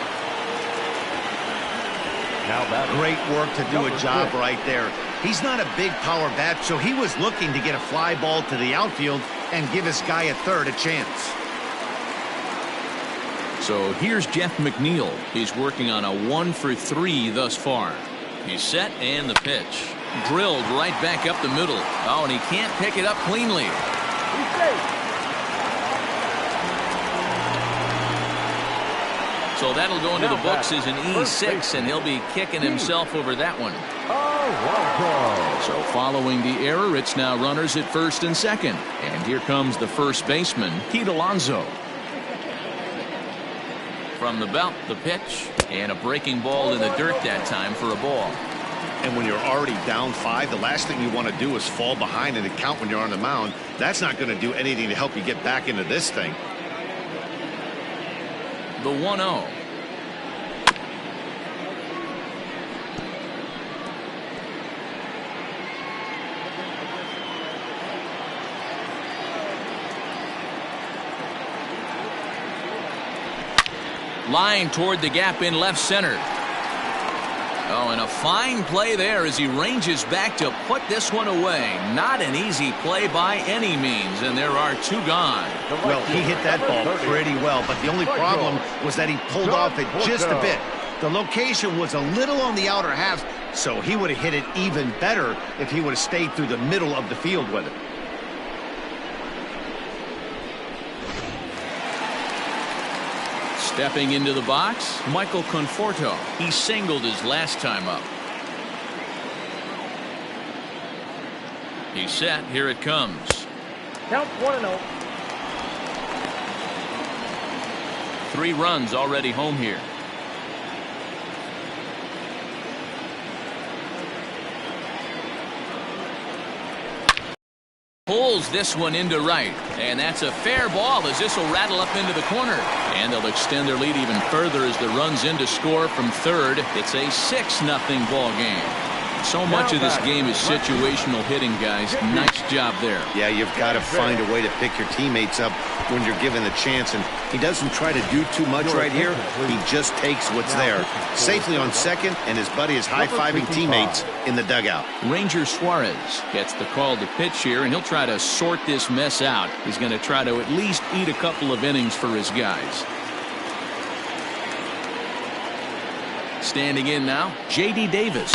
Now that great work to do a job right there. He's not a big power bat, so he was looking to get a fly ball to the outfield and give his guy at third a chance. So here's Jeff McNeil. He's working on a 1-for-3 thus far. He's set, and the pitch. Drilled right back up the middle. Oh, and he can't pick it up cleanly. So that'll go into the books as an E6, and he'll be kicking himself over that one. So following the error, it's now runners at first and second. And here comes the first baseman, Pete Alonso. From the belt, the pitch, and a breaking ball in the dirt that time for a ball. And when you're already down 5, the last thing you want to do is fall behind in the count when you're on the mound. That's not going to do anything to help you get back into this thing. The 1-0. Line toward the gap in left center. Oh, and a fine play there as he ranges back to put this one away. Not an easy play by any means, and there are 2 gone. Well, he hit that ball pretty well, but the only problem was that he pulled off it just a bit. The location was a little on the outer half, so he would have hit it even better if he would have stayed through the middle of the field with it. Stepping into the box, Michael Conforto. He singled his last time up. He's set. Here it comes. Count 1-0. 3 runs already home here. Pulls this one into right, and that's a fair ball as this will rattle up into the corner, and they'll extend their lead even further as the runs in to score from third. It's a 6-0 ball game. So much of this game is situational hitting, guys. Nice job there. Yeah, you've got to find a way to pick your teammates up when you're given the chance, and he doesn't try to do too much right here. He just takes what's there. Safely on second, and his buddy is high-fiving teammates in the dugout. Ranger Suarez gets the call to pitch here, and he'll try to sort this mess out. He's going to try to at least eat a couple of innings for his guys. Standing in now, J.D. Davis.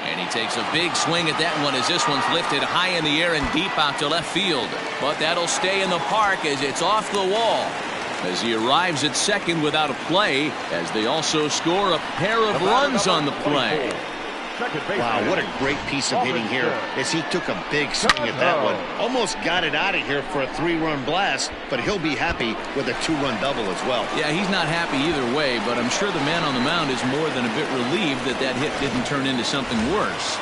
And he takes a big swing at that one as this one's lifted high in the air and deep out to left field. But that'll stay in the park as it's off the wall. As he arrives at second without a play, as they also score a pair of runs on the play. Wow, what a great piece of hitting here as he took a big swing at that one. Almost got it out of here for a 3-run blast, but he'll be happy with a 2-run double as well. Yeah, he's not happy either way, but I'm sure the man on the mound is more than a bit relieved that that hit didn't turn into something worse.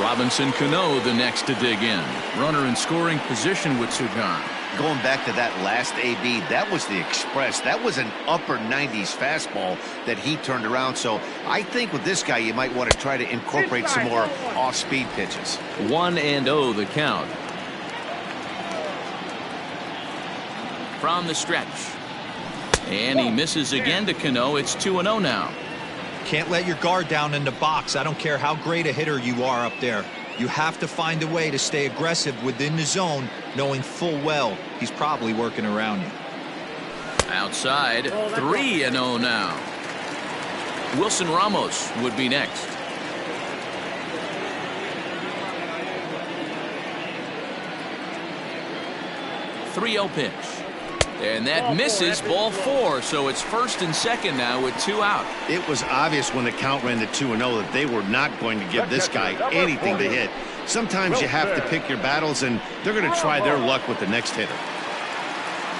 Robinson Cano the next to dig in. Runner in scoring position with 2 gone. Going back to that last AB, that was the express. That was an upper 90s fastball that he turned around. So I think with this guy, you might want to try to incorporate some more off-speed pitches. 1-0 the count. From the stretch. And he misses again to Cano. It's 2-0 now. Can't let your guard down in the box. I don't care how great a hitter you are up there. You have to find a way to stay aggressive within the zone, knowing full well he's probably working around you. Outside, 3-0 now. Wilson Ramos would be next. .30 pitch. And that misses, ball 4, so it's first and second now with 2 out. It was obvious when the count ran to 2-0 that they were not going to give this guy anything to hit. Sometimes you have to pick your battles, and they're going to try their luck with the next hitter.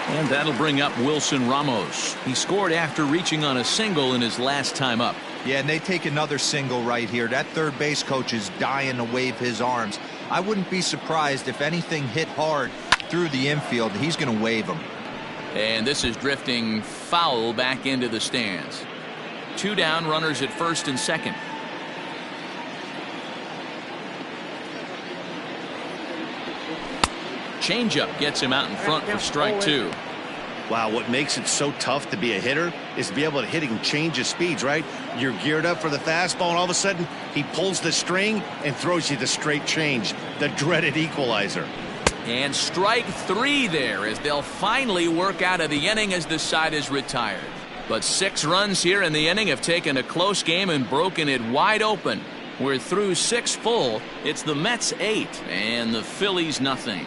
And that'll bring up Wilson Ramos. He scored after reaching on a single in his last time up. Yeah, and they take another single right here. That third base coach is dying to wave his arms. I wouldn't be surprised if anything hit hard through the infield. He's going to wave them. And this is drifting foul back into the stands. 2 down, runners at first and second. Changeup gets him out in front for strike 2. Wow, what makes it so tough to be a hitter is to be able to hit and change his speeds, right? You're geared up for the fastball, and all of a sudden, he pulls the string and throws you the straight change, the dreaded equalizer. And strike 3 there as they'll finally work out of the inning as the side is retired. But 6 runs here in the inning have taken a close game and broken it wide open. We're through 6 full. It's the Mets 8 and the Phillies nothing.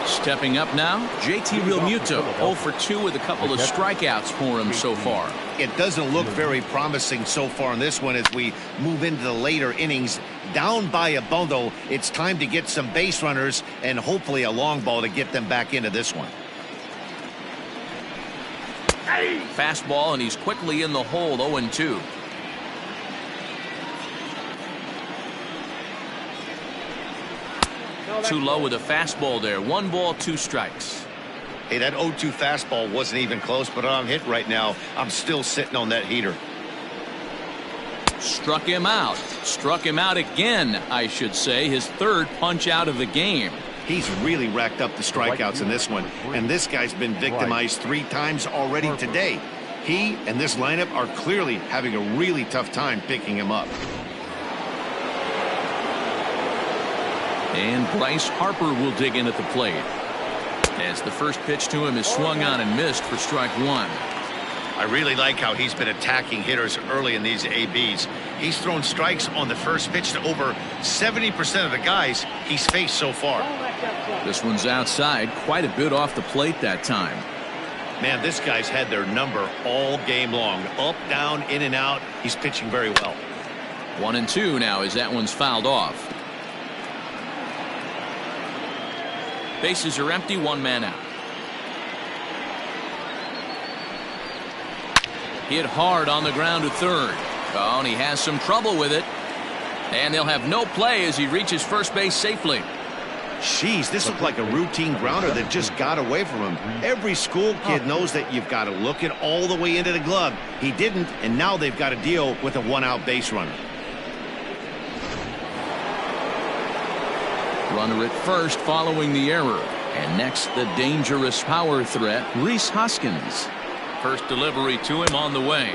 Stepping up now, JT Realmuto, 0 for 2 with a couple of strikeouts for him so far. It doesn't look very promising so far in this one as we move into the later innings. Down by a bundle, it's time to get some base runners and hopefully a long ball to get them back into this one. Fastball, and he's quickly in the hole, 0-2. Too low with a fastball there. 1 ball, 2 strikes. Hey, that 0-2 fastball wasn't even close, but I'm hit right now. I'm still sitting on that heater. Struck him out. Struck him out again, I should say. His 3rd punch out of the game. He's really racked up the strikeouts in this one, and this guy's been victimized 3 times already today. He and this lineup are clearly having a really tough time picking him up. And Bryce Harper will dig in at the plate, as the first pitch to him is swung on and missed for strike 1. I really like how he's been attacking hitters early in these ABs. He's thrown strikes on the first pitch to over 70% of the guys he's faced so far. This one's outside, quite a bit off the plate that time. Man, this guy's had their number all game long. Up, down, in and out. He's pitching very well. 1-2 now as that one's fouled off. Bases are empty, 1 man out. Hit hard on the ground to third. Oh, and he has some trouble with it. And they'll have no play as he reaches first base safely. Jeez, this looked like a routine grounder that just got away from him. Every school kid knows that you've got to look it all the way into the glove. He didn't, and now they've got to deal with a 1-out base runner. Runner at first following the error. And next, the dangerous power threat, Rhys Hoskins. First delivery to him on the way.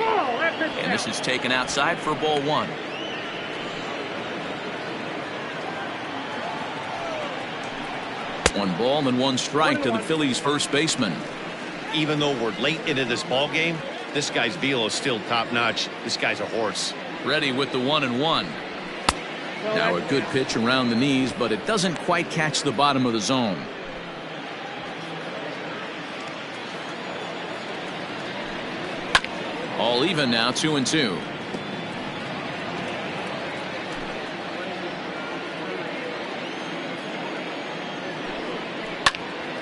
And this is taken outside for ball 1. One ball and 1 strike to the Phillies first baseman. Even though we're late into this ball game, this guy's velo is still top-notch. This guy's a horse. Ready with the 1-1. Now a good pitch around the knees, but it doesn't quite catch the bottom of the zone. All even now, 2-2.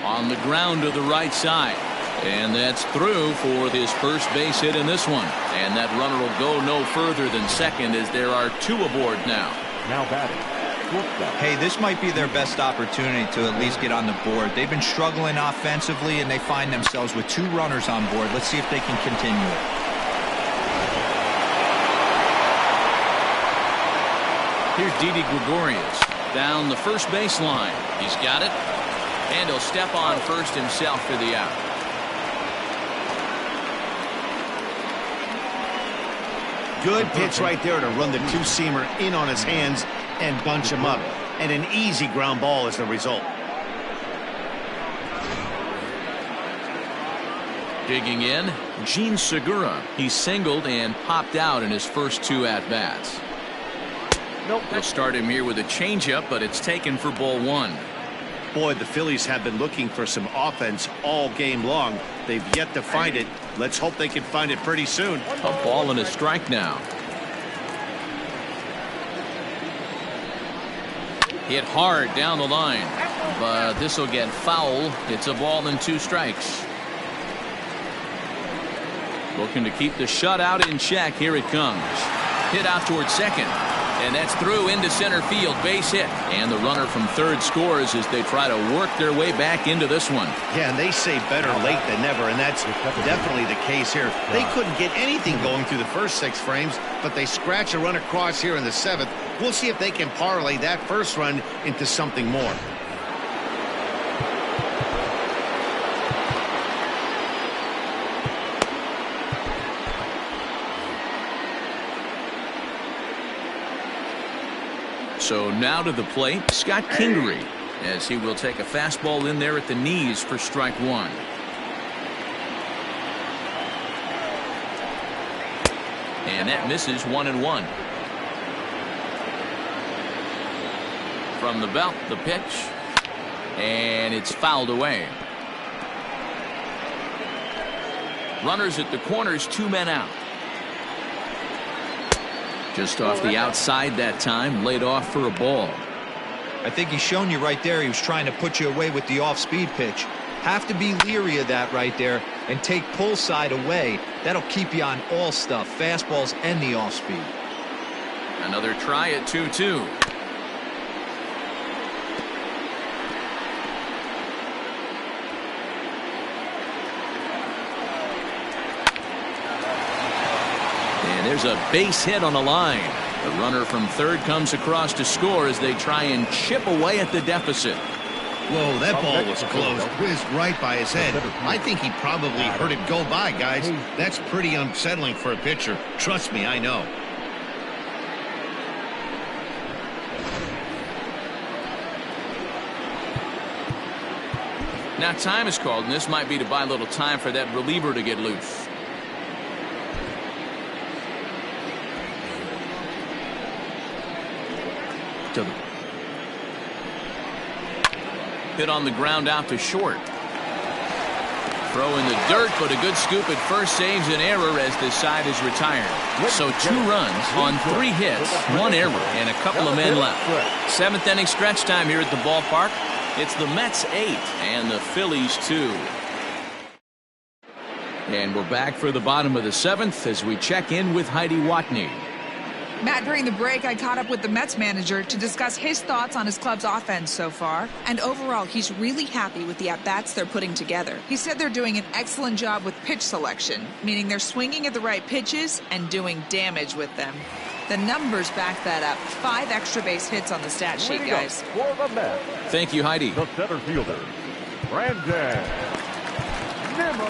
On the ground to the right side. And that's through for this first base hit in this one. And that runner will go no further than second as there are 2 aboard now. Now batting. Hey, this might be their best opportunity to at least get on the board. They've been struggling offensively, and they find themselves with 2 runners on board. Let's see if they can continue it. Here's Didi Gregorius down the first baseline. He's got it. And he'll step on first himself for the out. Good pitch right there to run the 2-seamer in on his hands and bunch him up. And an easy ground ball is the result. Digging in, Gene Segura. He singled and popped out in his first 2 at-bats. They'll start him here with a changeup, but it's taken for ball 1. Boy, the Phillies have been looking for some offense all game long. They've yet to find it. Let's hope they can find it pretty soon. A ball and a strike now. Hit hard down the line, but this will get foul. It's a ball and 2 strikes. Looking to keep the shutout in check. Here it comes. Hit out towards second. And that's through into center field. Base hit. And the runner from third scores as they try to work their way back into this one. Yeah, and they say better late than never, and that's definitely the case here. They couldn't get anything going through the first 6 frames, but they scratch a run across here in the 7th. We'll see if they can parlay that first run into something more. So now to the plate, Scott Kingery, as he will take a fastball in there at the knees for strike 1. And that misses 1-1. From the belt, the pitch, and it's fouled away. Runners at the corners, 2 men out. Just off the outside that time, laid off for a ball. I think he's shown you right there. He was trying to put you away with the off-speed pitch. Have to be leery of that right there and take pull side away. That'll keep you on all stuff, fastballs and the off-speed. Another try at 2-2. And there's a base hit on the line. The runner from third comes across to score as they try and chip away at the deficit. Whoa, that ball was close. Whizzed right by his head. I think he probably heard it go by, guys. That's pretty unsettling for a pitcher. Trust me, I know. Now time is called, and this might be to buy a little time for that reliever to get loose. Hit on the ground out to short. Throw in the dirt, but a good scoop at first saves an error as this side is retired. So 2 runs on 3 hits, 1 error, and a couple of men left. 7th inning stretch time here at the ballpark. It's the Mets 8 and the Phillies 2. And we're back for the bottom of the 7th as we check in with Heidi Watney. Matt, during the break, I caught up with the Mets manager to discuss his thoughts on his club's offense so far. And overall, he's really happy with the at-bats they're putting together. He said they're doing an excellent job with pitch selection, meaning they're swinging at the right pitches and doing damage with them. The numbers back that up. 5 extra base hits on the stat sheet, guys. Thank you, Heidi. The center fielder, Brandon Nimmo.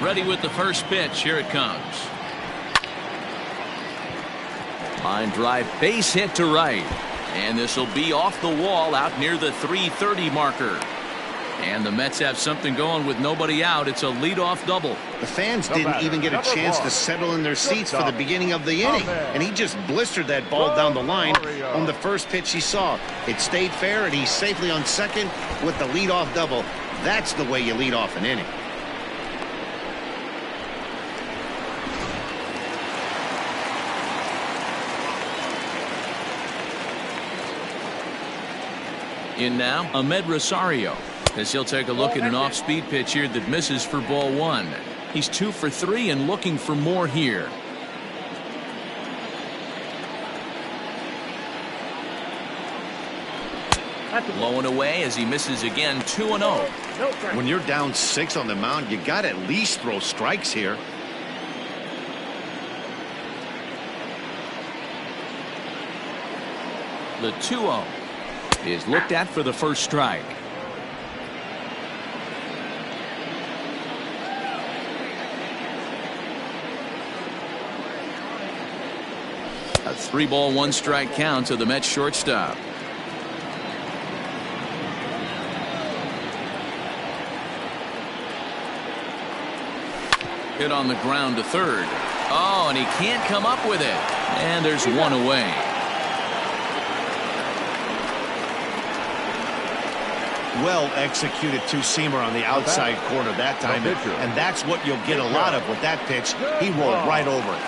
Ready with the first pitch. Here it comes. Line drive, base hit to right. And this will be off the wall out near the 330 marker. And the Mets have something going with nobody out. It's a leadoff double. The fans didn't even get a chance to settle in their seats for the beginning of the inning. And he just blistered that ball down the line on the first pitch he saw. It stayed fair, and he's safely on second with the leadoff double. That's the way you lead off an inning. In now, Ahmed Rosario, as he'll take a look at an off-speed pitch here that misses for ball 1. He's 2 for 3 and looking for more here. Blowing away as he misses again, 2-0. When you're down 6 on the mound, you got to at least throw strikes here. The 2-0 is looked at for the first strike. A 3-ball 1-strike count to the Mets shortstop. Hit on the ground to third. Oh, and he can't come up with it. And there's one away. Well executed two-seamer on the outside corner that time, and that's what you'll get a lot of with that pitch. He rolled right over it.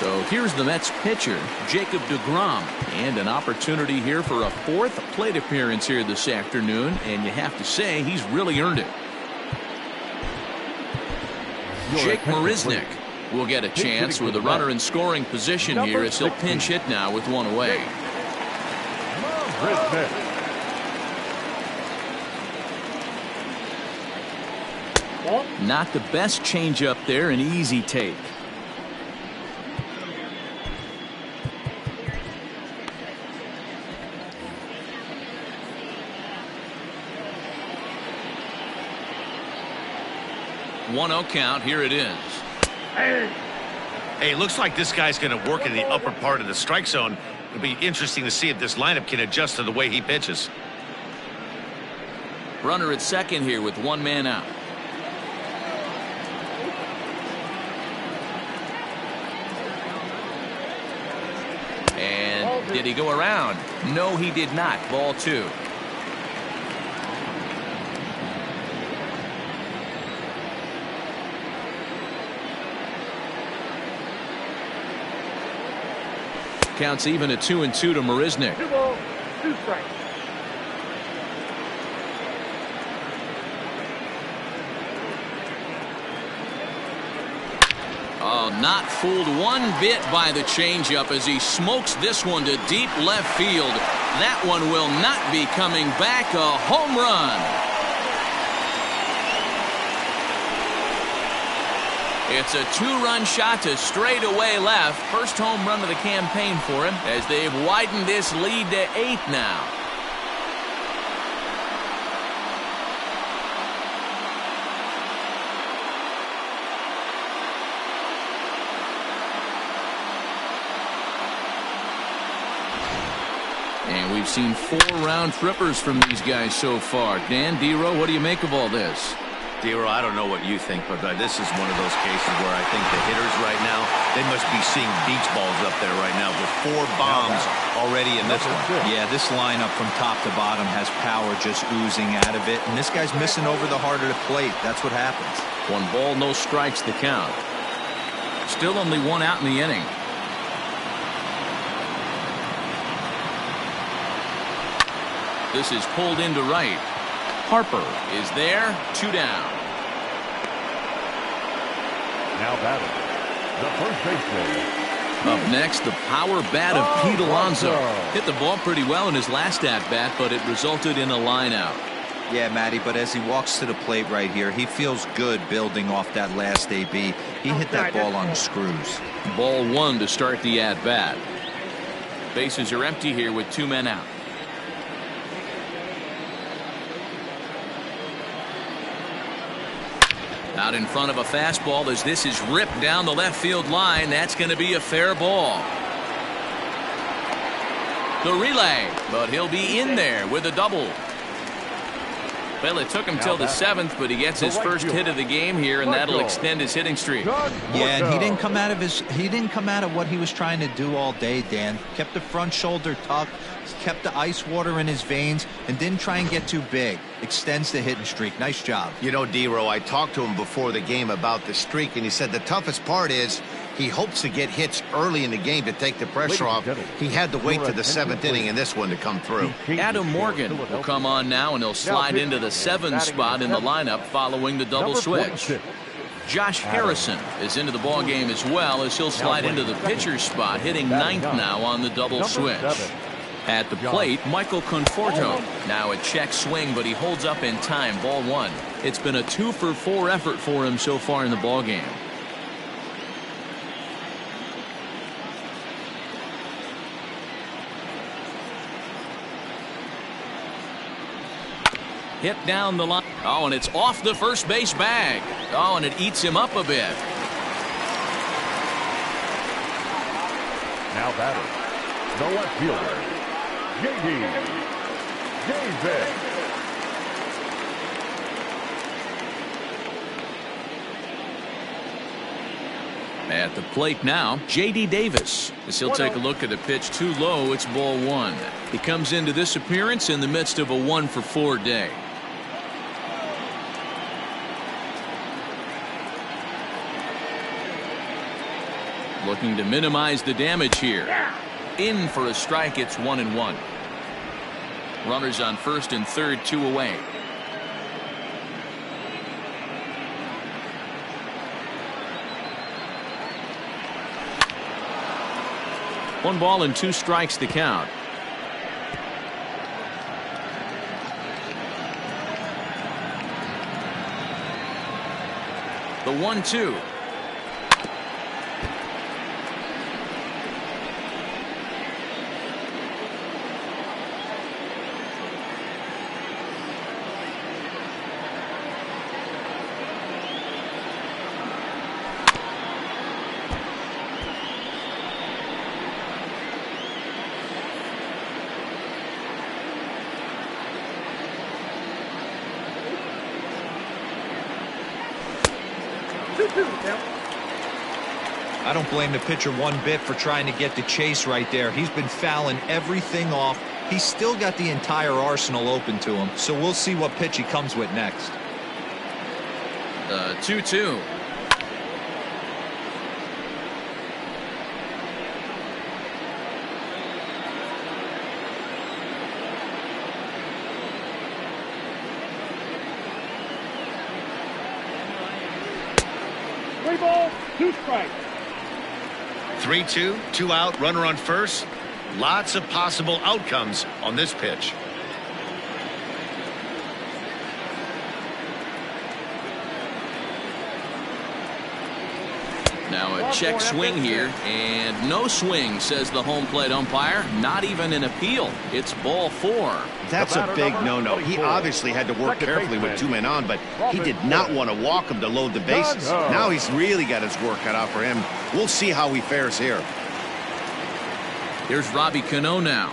So here's the Mets pitcher, Jacob deGrom, and an opportunity here for a 4th plate appearance here this afternoon, and you have to say he's really earned it. Jake Marisnick will get a chance with a runner in scoring position here as he'll pinch hit now with one away. Not the best changeup there, an easy take. One 0 count. Here it is. Hey, looks like this guy's going to work in the upper part of the strike zone. It'll be interesting to see if this lineup can adjust to the way he pitches. Runner at second here with one man out. And did he go around? No, he did not. Ball 2. Counts even at 2-2 to Marisnick. 2 balls, 2 strikes. Oh, not fooled one bit by the changeup as he smokes this one to deep left field. That one will not be coming back. A home run. It's a two-run shot to straightaway left. First home run of the campaign for him as they've widened this lead to 8 now. And we've seen 4 round trippers from these guys so far. Dan, D-Row, what do you make of all this? D-Row, I don't know what you think, but this is one of those cases where I think the hitters right now, they must be seeing beach balls up there right now with 4 bombs already in this one. Yeah, this lineup from top to bottom has power just oozing out of it, and this guy's missing over the heart of the plate. That's what happens. 1 ball, no strikes the count. Still only 1 out in the inning. This is pulled into right. Harper is there, 2 down. Now batting, the first baseman. Up next, the power bat of Pete Alonso. Hit the ball pretty well in his last at-bat, but it resulted in a line out. Yeah, Matty, but as he walks to the plate right here, he feels good building off that last AB. He hit that ball on screws. Ball 1 to start the at-bat. Bases are empty here with 2 men out. Out in front of a fastball as this is ripped down the left field line. That's going to be a fair ball. The relay, but he'll be in there with a double. Well, it took him till the 7th, but he gets his first hit of the game here, and that'll extend his hitting streak. Yeah, and he didn't come out of what he was trying to do all day, Dan. Kept the front shoulder tucked, kept the ice water in his veins, and didn't try and get too big. Extends the hitting streak. Nice job. You know, D-Row, I talked to him before the game about the streak, and he said the toughest part is he hopes to get hits early in the game to take the pressure off. He had to wait to the 7th inning in this one to come through. Adam Morgan will come on now, and he'll slide into the 7th spot in the lineup following the double switch. Josh Harrison is into the ball game as well, as he'll slide into the pitcher's spot, hitting 9th now on the double switch. At the plate, Michael Conforto. Now a check swing, but he holds up in time. Ball 1. It's been a 2-for-4 effort for him so far in the ball game. Hit down the line. Oh, and it's off the first base bag. Oh, and it eats him up a bit. Now batter, the left fielder, J.D. Davis. At the plate now, J.D. Davis. As he'll take a look at the pitch too low, it's ball 1. He comes into this appearance in the midst of a 1-for-4 day. Looking to minimize the damage here. In for a strike, it's 1-1. Runners on first and third, 2 away. One ball and 2 strikes to count. The 1-2. I don't blame the pitcher one bit for trying to get the chase right there. He's been fouling everything off. He's still got the entire arsenal open to him, so we'll see what pitch he comes with next. 2-2. Ball, 2 strikes. 3-2, 2 out, runner on first. Lots of possible outcomes on this pitch. Now a check swing here, and no swing, says the home plate umpire. Not even an appeal. It's ball 4. That's a big no-no. He obviously had to work carefully with 2 men on, but he did not want to walk him to load the bases. Now he's really got his work cut out for him. We'll see how he fares here. Here's Robbie Cano now.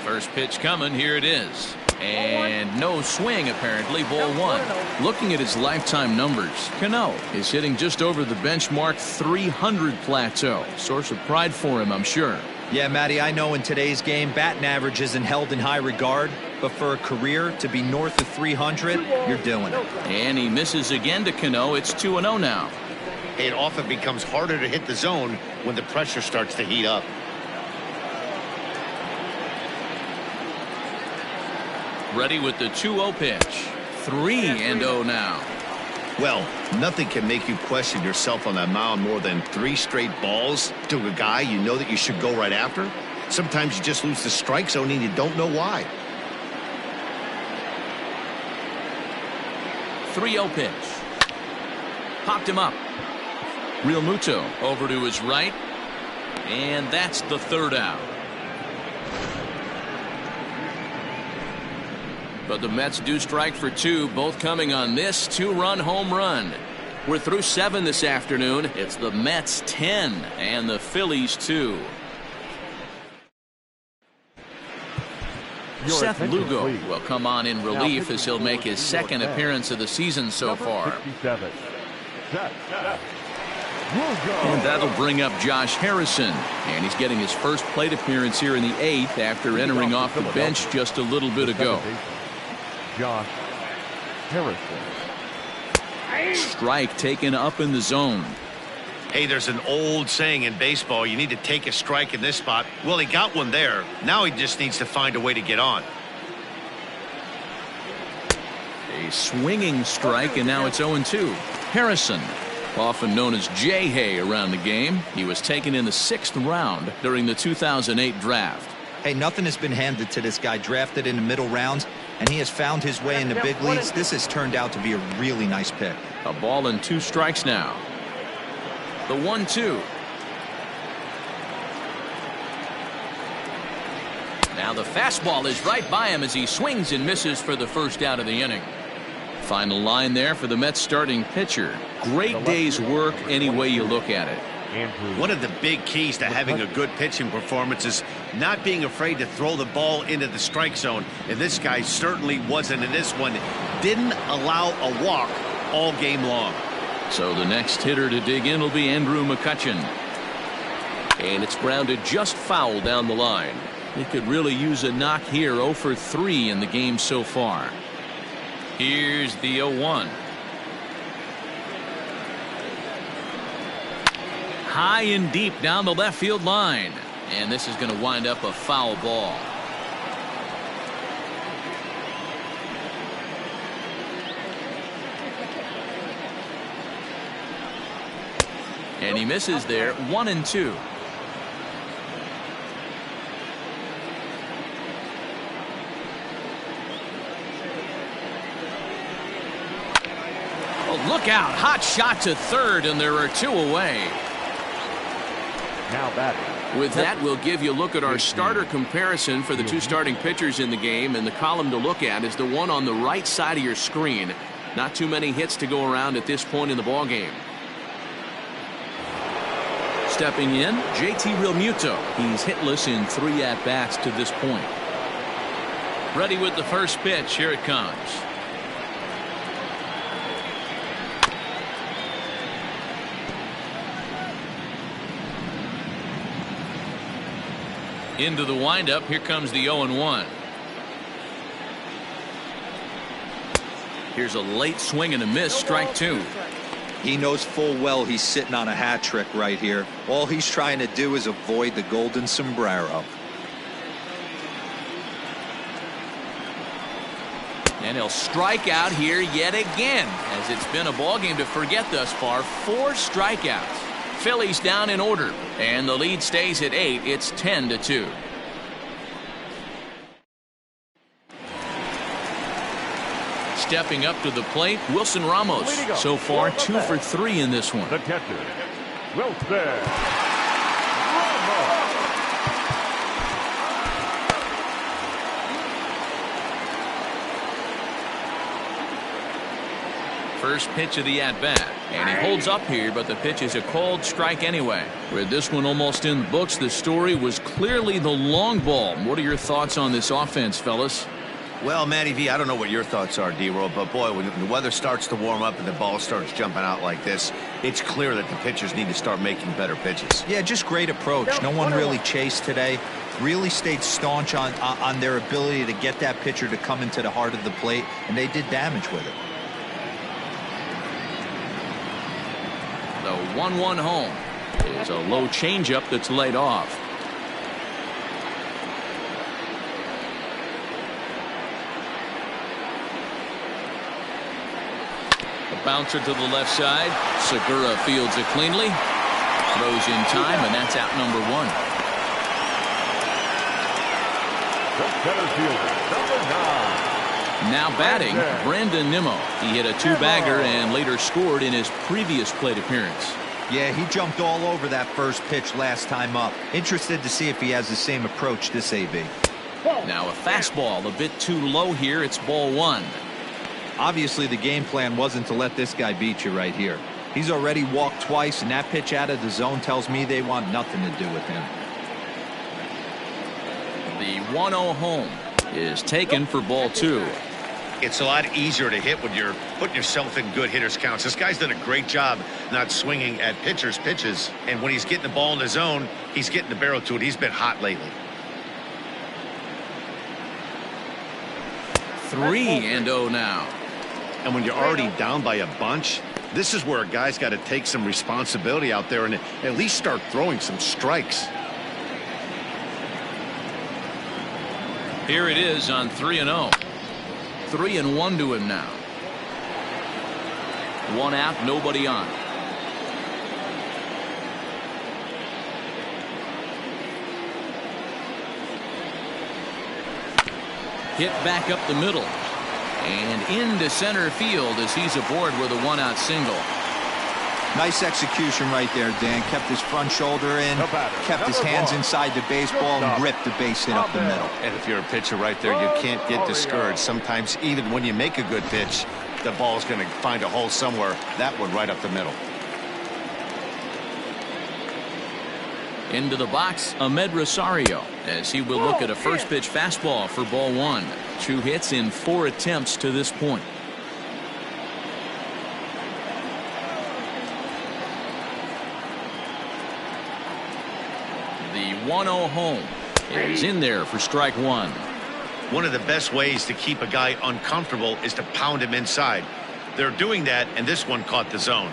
First pitch coming. Here it is. And no swing, apparently. Ball 1. Looking at his lifetime numbers, Cano is hitting just over the benchmark 300 plateau. Source of pride for him, I'm sure. Yeah, Matty, I know in today's game, batting average isn't held in high regard, but for a career to be north of 300, you're doing it. And he misses again to Cano. It's 2-0 now. It often becomes harder to hit the zone when the pressure starts to heat up. Ready with the 2-0 pitch. 3-0 now. Well, nothing can make you question yourself on that mound more than 3 straight balls to a guy you know that you should go right after. Sometimes you just lose the strike zone and you don't know why. 3-0 pitch. Popped him up. Real Muto over to his right. And that's the 3rd out. But the Mets do strike for 2, both coming on this 2-run home run. We're through 7 this afternoon. It's the Mets 10 and the Phillies 2. Seth Lugo will come on in relief as he'll make his 2nd appearance of the season so far. And that'll bring up Josh Harrison. And he's getting his first plate appearance here in the 8th after entering off the bench just a little bit ago. Josh Harrison. Strike taken up in the zone. Hey, there's an old saying in baseball, you need to take a strike in this spot. Well, he got one there. Now he just needs to find a way to get on. A swinging strike, and now it's 0-2. Harrison, often known as J-Hay around the game. He was taken in the 6th round during the 2008 draft. Hey, nothing has been handed to this guy. Drafted in the middle rounds, and he has found his way in the big leagues. This has turned out to be a really nice pick. A ball and 2 strikes now. The 1-2. Now the fastball is right by him as he swings and misses for the 1st out of the inning. Final line there for the Mets starting pitcher. Great day's work any way you look at it. One of the big keys to having a good pitching performance is not being afraid to throw the ball into the strike zone. And this guy certainly wasn't in this one. Didn't allow a walk all game long. So the next hitter to dig in will be Andrew McCutchen. And it's grounded just foul down the line. He could really use a knock here. 0 for 3 in the game so far. Here's the 0-1. High and deep down the left field line. And this is going to wind up a foul ball. And he misses there. 1-2. Oh, look out. Hot shot to 3rd, and there are 2 away. Now batting. With that, we'll give you a look at our starter comparison for the 2 starting pitchers in the game. And the column to look at is the one on the right side of your screen. Not too many hits to go around at this point in the ballgame. Stepping in, JT Realmuto. He's hitless in 3 at-bats to this point. Ready with the first pitch. Here it comes. Into the windup. Here comes the 0-1. Here's a late swing and a miss. Strike 2. He knows full well he's sitting on a hat trick right here. All he's trying to do is avoid the golden sombrero. And he'll strike out here yet again, as it's been a ball game to forget thus far. 4 strikeouts. Phillies down in order, and the lead stays at 8. It's 10-2. stepping up to the plate, Wilson Ramos. So far, 2 for 3 in this one. The catcher, Wilson Ramos. First pitch of the at-bat, and he holds up here, but the pitch is a called strike anyway. With this one almost in the books, the story was clearly the long ball. What are your thoughts on this offense, fellas? Well, Matty V, I don't know what your thoughts are, D-Roll, but boy, when the weather starts to warm up and the ball starts jumping out like this, it's clear that the pitchers need to start making better pitches. Yeah, just great approach. No one really chased today. Really stayed staunch on their ability to get that pitcher to come into the heart of the plate, and they did damage with it. The 1-1 home is a low changeup that's laid off. A bouncer to the left side. Segura fields it cleanly. Throws in time, and that's out number 1. The center fielder, number 9. Now batting, Brandon Nimmo. He hit a 2-bagger and later scored in his previous plate appearance. Yeah, he jumped all over that first pitch last time up. Interested to see if he has the same approach this AB. Now a fastball a bit too low here. It's ball 1. Obviously, the game plan wasn't to let this guy beat you right here. He's already walked twice, and that pitch out of the zone tells me they want nothing to do with him. The 1-0 home is taken for ball 2. It's a lot easier to hit when you're putting yourself in good hitters counts. This guy's done a great job not swinging at pitchers' pitches, and when he's getting the ball in the zone, he's getting the barrel to it. He's been hot lately. 3-0 now. And when you're already down by a bunch, this is where a guy's got to take some responsibility out there and at least start throwing some strikes. Here it is on 3-0. 3-1 to him now. 1 out, nobody on. Hit back up the middle and into center field as he's aboard with a 1-out single. Nice execution right there, Dan. Kept his front shoulder in, kept his hands inside the baseball, and ripped the base hit up the middle. And if you're a pitcher right there, you can't get discouraged. Sometimes even when you make a good pitch, the ball's going to find a hole somewhere. That one right up the middle. Into the box, Ahmed Rosario, as he will look at a first pitch fastball for ball 1. 2 hits in 4 attempts to this point. The 1-0 home is in there for strike 1. One of the best ways to keep a guy uncomfortable is to pound him inside. They're doing that, and this one caught the zone.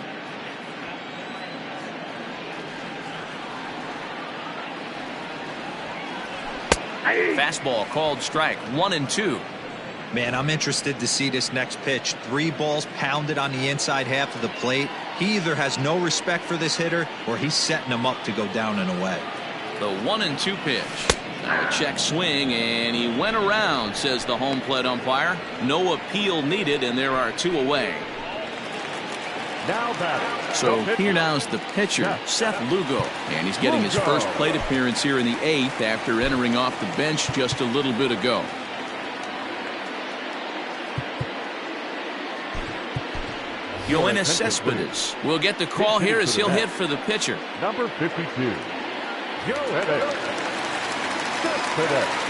Fastball called strike 1-2. Man, I'm interested to see this next pitch. 3 balls pounded on the inside half of the plate. He either has no respect for this hitter or he's setting him up to go down and away. The 1-2 pitch. Now a check swing, and he went around, says the home plate umpire. No appeal needed, and there are 2 away. Now batting. So here now's the pitcher, Seth Lugo, and he's getting his first plate appearance here in the 8th after entering off the bench just a little bit ago. Yoenis Cespedes will get the call here as he'll hit for the pitcher. Number 52, Yoenis Cespedes.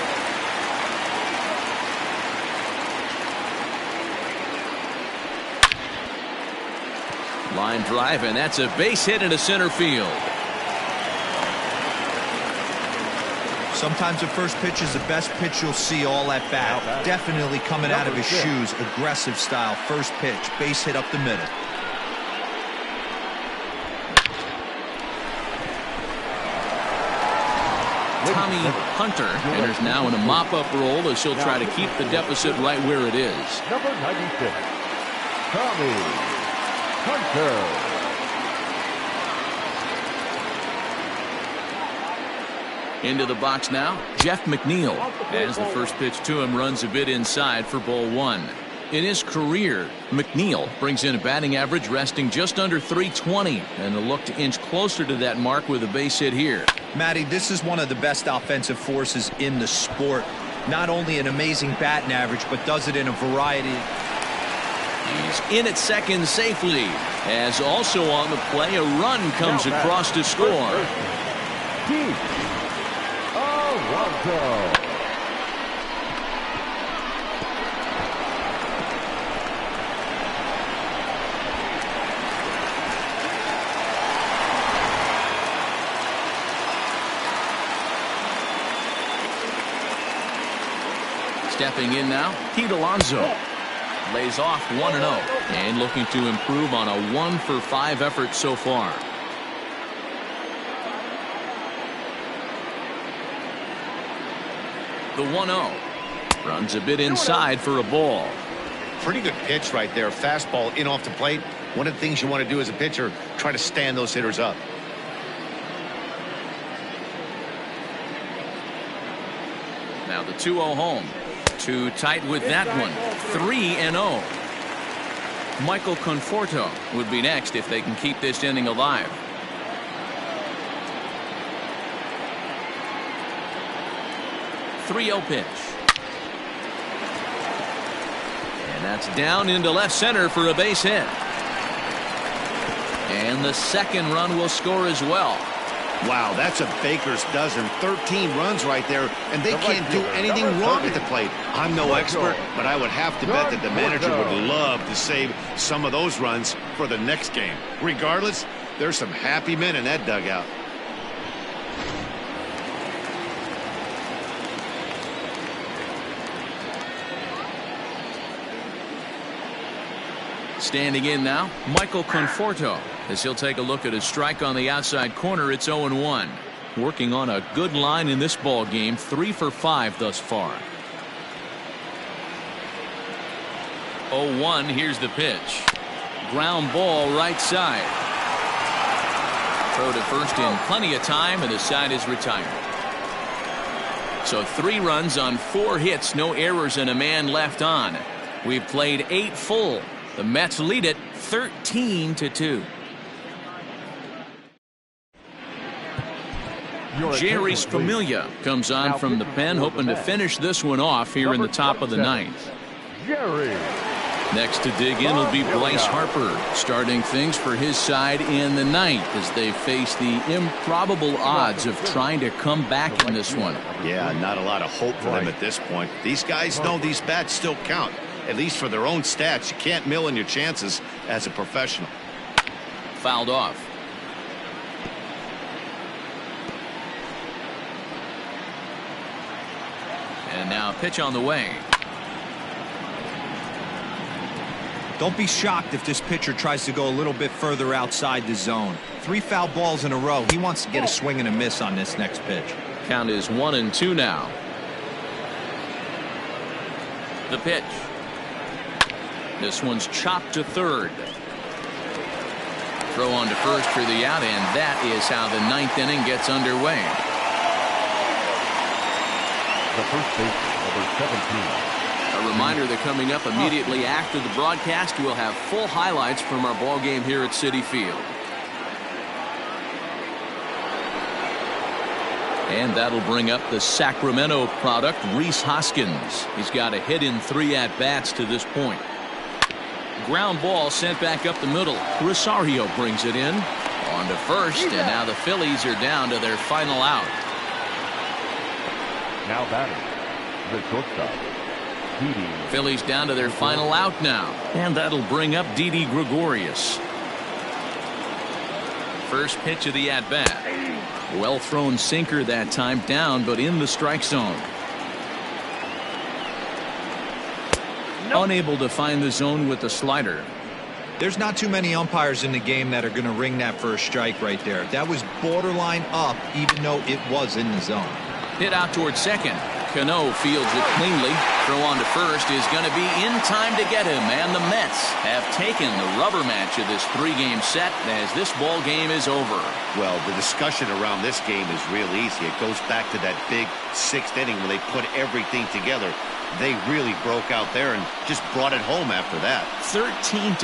Line drive, and that's a base hit into center field. Sometimes the first pitch is the best pitch you'll see all at bat. Definitely coming out of his shoes. Aggressive style. First pitch. Base hit up the middle. Tommy Hunter enters now in a mop-up role as he'll try to keep the deficit right where it is. Number 96, Tommy Hunter. Into the box now, Jeff McNeil, as the first pitch to him runs a bit inside for ball 1. In his career, McNeil brings in a batting average resting just under 320, and a look to inch closer to that mark with a base hit here. Matty, this is one of the best offensive forces in the sport. Not only an amazing batting average, but does it in a variety. He's in at second safely, as also on the play a run comes across to score. Stepping in now, Pete Alonso. Lays off 1-0 and looking to improve on a 1-for-5 effort so far. The 1-0 runs a bit inside for a ball. Pretty good pitch right there. Fastball in off the plate. One of the things you want to do as a pitcher, try to stand those hitters up. Now the 2-0 home. Too tight with that one. 3-0. Michael Conforto would be next if they can keep this inning alive. .3-0 pitch. And that's down into left center for a base hit. And the second run will score as well. Wow, that's a baker's dozen. 13 runs right there, and they can't do anything wrong at the plate. I'm no expert, but I would have to bet that the manager would love to save some of those runs for the next game. Regardless, there's some happy men in that dugout. Standing in now, Michael Conforto, as he'll take a look at a strike on the outside corner. It's 0-1. Working on a good line in this ball game, 3 for 5 thus far. 0-1. Here's the pitch. Ground ball right side. Throw to first in plenty of time, and the side is retired. So 3 runs on 4 hits, no errors, and a man left on. We've played 8 full. The Mets lead it 13-2. Jerry's Familia comes on from the pen, hoping to finish this one off here in the top of the 9th. Next to dig in will be Bryce Harper, starting things for his side in the 9th as they face the improbable odds of trying to come back in this one. Yeah, not a lot of hope for them at this point. These guys know these bats still count. At least for their own stats. You can't mill in your chances as a professional. Fouled off. And now a pitch on the way. Don't be shocked if this pitcher tries to go a little bit further outside the zone. 3 foul balls in a row. He wants to get a swing and a miss on this next pitch. Count is 1-2 now. The pitch. This one's chopped to third. Throw on to first for the out, and that is how the 9th inning gets underway. The first baseman, number 17. A reminder that coming up immediately after the broadcast, we'll have full highlights from our ball game here at Citi Field. And that'll bring up the Sacramento product, Rhys Hoskins. He's got a hit in 3 at-bats to this point. Ground ball sent back up the middle. Rosario brings it in. On to first, and now the Phillies are down to their final out. Now batting, the shortstop, Didi. Phillies down to their final out now. And that'll bring up Didi Gregorius. First pitch of the at-bat. Well thrown sinker that time, down but in the strike zone. Unable to find the zone with the slider. There's not too many umpires in the game that are going to ring that for a strike right there. That was borderline up, even though it was in the zone. Hit out towards second. Cano fields it cleanly. Throw on to first is going to be in time to get him, and the Mets have taken the rubber match of this 3-game set as this ball game is over. Well, the discussion around this game is real easy. It goes back to that big 6th inning when they put everything together. They really broke out there and just brought it home after that. 13-2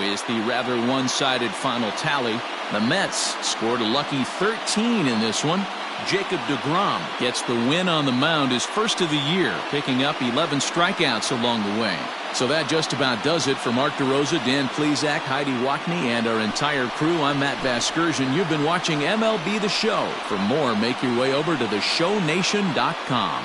is the rather one-sided final tally. The Mets scored a lucky 13 in this one. Jacob deGrom gets the win on the mound, his first of the year, picking up 11 strikeouts along the way. So that just about does it for Mark DeRosa, Dan Plesac, Heidi Wackney, and our entire crew. I'm Matt Vasgersian. You've been watching MLB The Show. For more, make your way over to theshownation.com.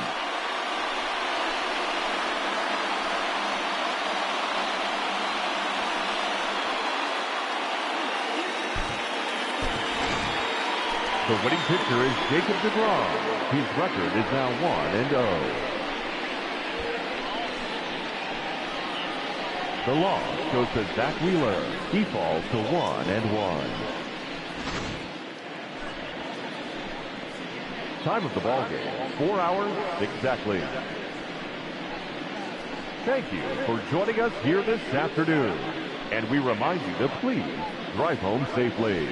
The winning pitcher is Jacob deGrom. His record is now 1-0. The loss goes to Zach Wheeler. He falls to 1-1. Time of the ball game, 4 hours exactly. Thank you for joining us here this afternoon. And we remind you to please drive home safely.